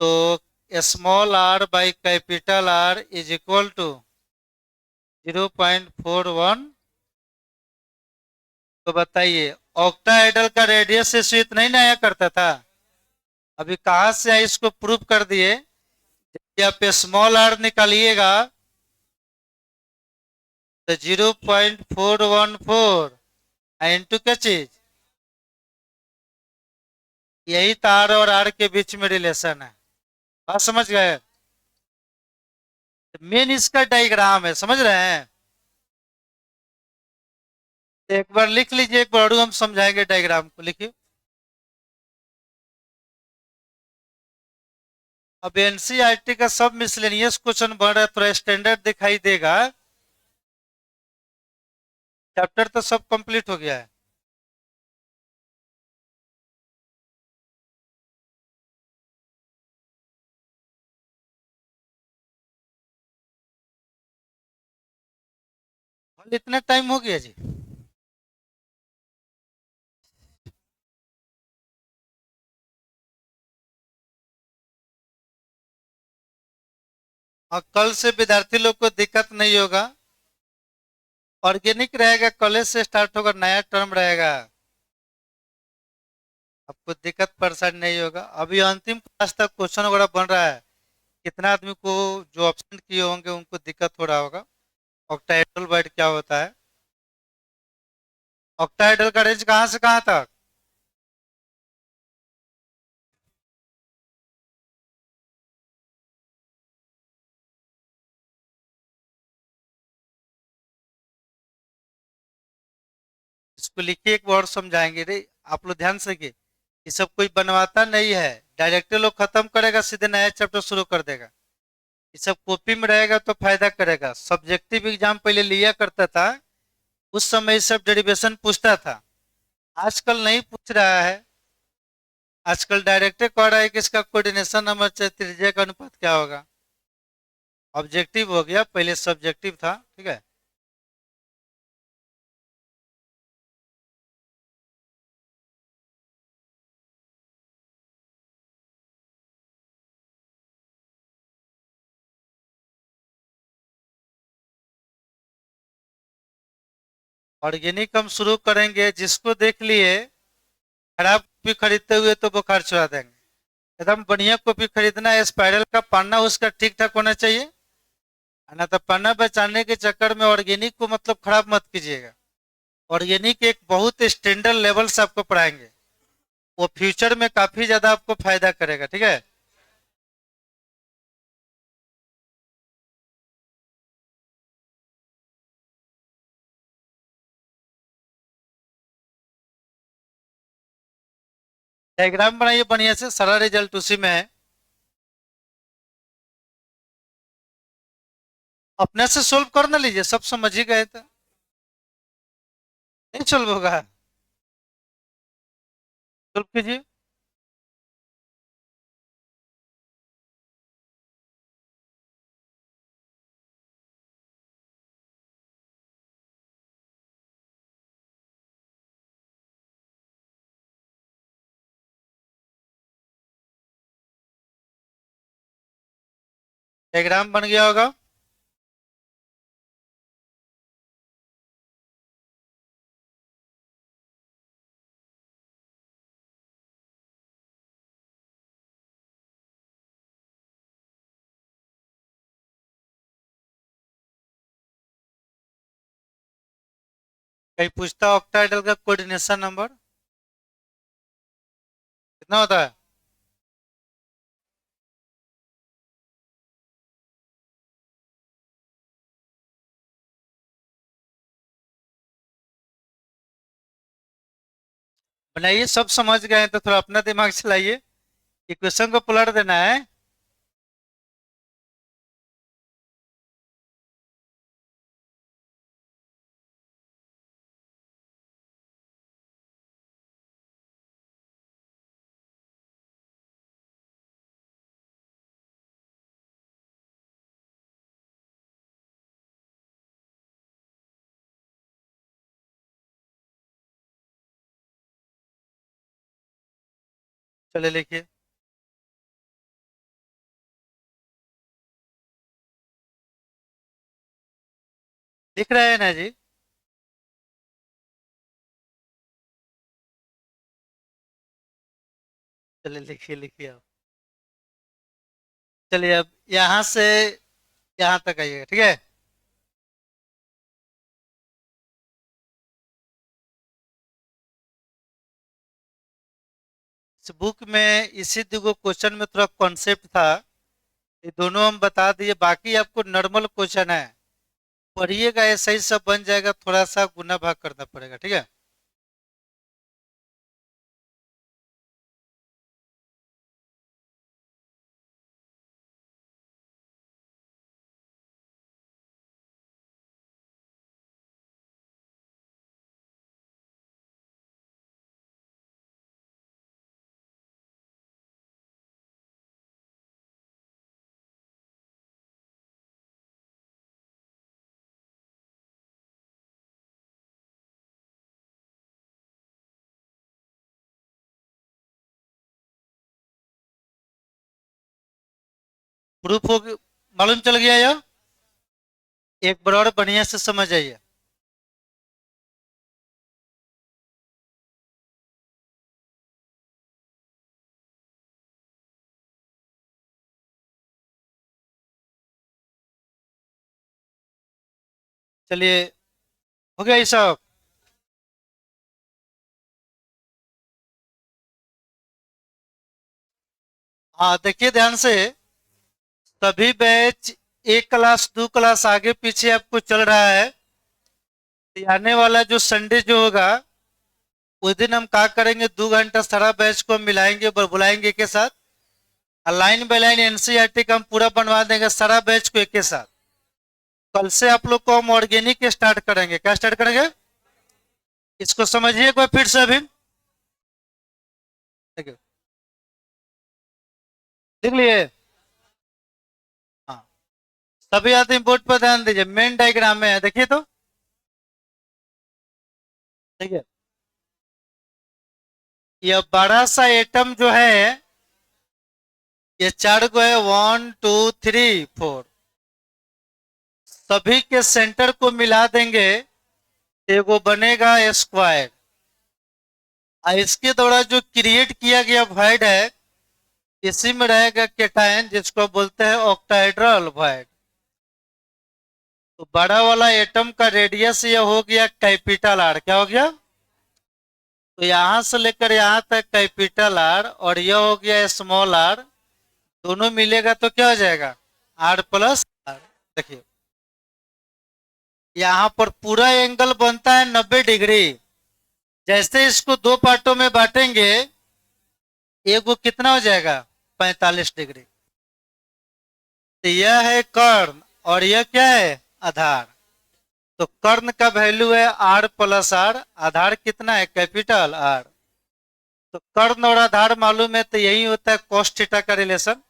तो small r by capital R is equal to 0.41। तो बताइए ऑक्टाहेड्रल का रेडियस रेशियो इतना ही नया करता था, अभी कहां से आए इसको प्रूव कर दिए। जब आप स्मॉल r निकालिएगा तो 0.414 इंटू क्या चीज, यही तार और r के बीच में रिलेशन है। बात समझ गए, मेन इसका डायग्राम है, समझ रहे हैं। एक बार लिख लीजिए, एक बार और हम समझाएंगे डायग्राम को, लिखिए। अब एनसीईआरटी का सब मिसलेनियस क्वेश्चन बन रहा है, थोड़ा स्टैंडर्ड दिखाई देगा। चैप्टर तो सब कंप्लीट हो गया है। इतना टाइम हो गया जी, और कल से विद्यार्थी लोग को दिक्कत नहीं होगा, ऑर्गेनिक रहेगा, कॉलेज से स्टार्ट होगा, नया टर्म रहेगा, आपको दिक्कत परेशानी नहीं होगा। अभी अंतिम क्लास तक क्वेश्चन वगैरह बन रहा है, कितना आदमी को जो ऑप्शन किए होंगे उनको दिक्कत हो रहा होगा। ऑक्टाहेड्रल बाइट क्या होता है, ऑक्टाहेड्रल का रेंज कहाँ से कहाँ तक, इसको लिखिए, एक बार समझाएंगे रे। आप लोग ध्यान से, ये सब कोई बनवाता नहीं है, डायरेक्ट लोग खत्म करेगा, सीधे नया चैप्टर शुरू कर देगा। ये सब कॉपी में रहेगा तो फायदा करेगा। सब्जेक्टिव एग्जाम पहले लिया करता था, उस समय ये सब डेरिवेशन पूछता था, आजकल नहीं पूछ रहा है, आजकल डायरेक्ट कह रहा है कि इसका कोऑर्डिनेशन नंबर चाहे त्रिज्या का अनुपात क्या होगा। ऑब्जेक्टिव हो गया, पहले सब्जेक्टिव था, ठीक है। ऑर्गेनिक हम शुरू करेंगे, जिसको देख लिए खराब कॉपी खरीदते हुए तो बुखार चुरा देंगे। एकदम बढ़िया कॉपी खरीदना है, स्पाइरल का पन्ना उसका ठीक ठाक होना चाहिए, है ना। तो पन्ना बचाने के चक्कर में ऑर्गेनिक को मतलब खराब मत कीजिएगा। ऑर्गेनिक एक बहुत स्टैंडर्ड लेवल से आपको पढ़ाएंगे, वो फ्यूचर में काफी ज्यादा आपको फायदा करेगा, ठीक है। डायग्राम बनाइए बढ़िया से, सारा रिजल्ट उसी में है। अपने से सोल्व कर ना लीजिए, सब समझ ही गए तो नहीं सोल्व होगा। सोल्व कीजिए। डायग्राम बन गया होगा। कहीं पूछता ऑक्टाइडल का कोऑर्डिनेशन नंबर कितना होता है। बनाइए, सब समझ गए हैं तो थोड़ा अपना दिमाग चलाइए, इक्वेशन को पलट देना है। चलिए लिखिए। लिख रहे हैं ना जी। चलिए लिखिए, लिखिए आप। चलिए अब यहाँ से यहाँ तक आइएगा, ठीक है। इस बुक में इसी दो क्वेश्चन में थोड़ा कॉन्सेप्ट था, ये दोनों हम बता दिए, बाकी आपको नॉर्मल क्वेश्चन है, पढ़िएगा, ऐसा ही सब बन जाएगा, थोड़ा सा गुना भाग करना पड़ेगा, ठीक है। प्रूफ हो मालूम चल गया या। एक बार और बढ़िया से समझ आइए। चलिए, हो गया ये सब। हाँ देखिए ध्यान से, सभी बैच एक क्लास दो क्लास आगे पीछे आपको चल रहा है। तो आने वाला जो संडे जो होगा, उस दिन हम क्या करेंगे, 2 घंटा सारा बैच को हम मिलाएंगे, बुलाएंगे के साथ, और लाइन बाय लाइन एनसीईआरटी का हम पूरा बनवा देंगे सारा बैच को एक के साथ। कल से आप लोग को हम ऑर्गेनिक स्टार्ट करेंगे, क्या स्टार्ट करेंगे। इसको समझिए कोई फिर से अभी। देखिए, देख लिए। हाँ, सभी आदमी बोर्ड पर ध्यान दीजिए, मेन डायग्राम में है, देखिए तो। देखिए, यह बड़ा सा एटम जो है, ये चार को है, 1 2 3 4, सभी के सेंटर को मिला देंगे तो वो बनेगा स्क्वायर। और इसके द्वारा जो क्रिएट किया गया वॉइड है, इसी में रहेगा केटायन, जिसको बोलते हैं ऑक्टाहेड्रल वॉइड। तो बड़ा वाला एटम का रेडियस ये हो गया कैपिटल आर, क्या हो गया? तो यहां से लेकर यहां तक कैपिटल आर, और यह हो गया स्मॉल आर, दोनों मिलेगा तो क्या हो जाएगा? R plus R. देखिए, यहाँ पर पूरा एंगल बनता है 90 डिग्री। जैसे इसको दो पार्टों में बांटेंगे, एक वो कितना हो जाएगा? 45 डिग्री। तो यह है कर्ण, और यह क्या है? आधार। तो कर्ण का वैल्यू है आर प्लस आर, आधार कितना है? Capital are. तो कर्ण और आधार मालूम है, तो यही होता है cos थीटा का रिलेशन।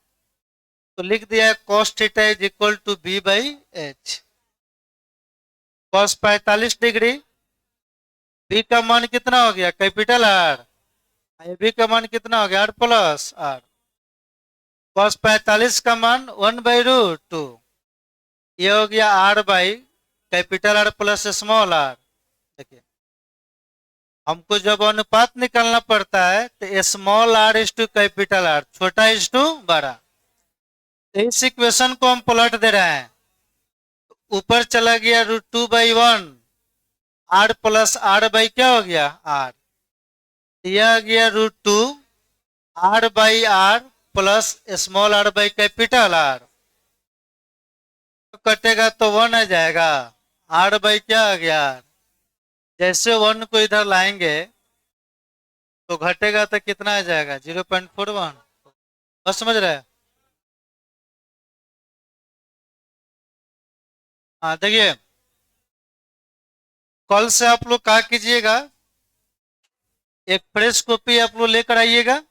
तो लिख दिया है cos theta is equal to B by H. cos 45 degree, B का मान कितना हो गया? Capital are. बी का मान कितना हो गया? Are plus are. cos 45 का मान 1/√2, ये हो गया R by capital R plus small R. देखिए, हमको जब अनुपात निकालना पड़ता है तो small R is to capital R, छोटा इज टू बड़ा। तो इस इक्वेशन को हम पलट दे रहे हैं, ऊपर चला गया √2/1, आर प्लस आर बाई क्या हो गया? आर। यह आ गया √2 R by R plus small R by capital R. कटेगा तो 1 आ जाएगा, आर बाई क्या आ गया? आर। जैसे 1 को इधर लाएंगे तो घटेगा तो कितना आ जाएगा? 0.41। बस समझ रहे हैं? हाँ, देखिए, कल से आप लोग क्या कीजिएगा, एक फ्रेश कॉपी आप लोग लेकर आइएगा।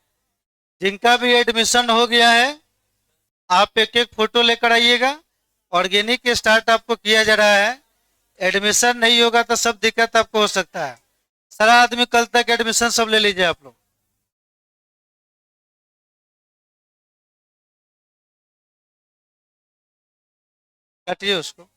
जिनका भी एडमिशन हो गया है, आप एक एक फोटो लेकर आइएगा। ऑर्गेनिक स्टार्ट आपको किया जा रहा है, एडमिशन नहीं होगा तो सब दिक्कत आपको हो सकता है। सारा आदमी कल तक एडमिशन सब ले लीजिए आप लोग। काटिए उसको।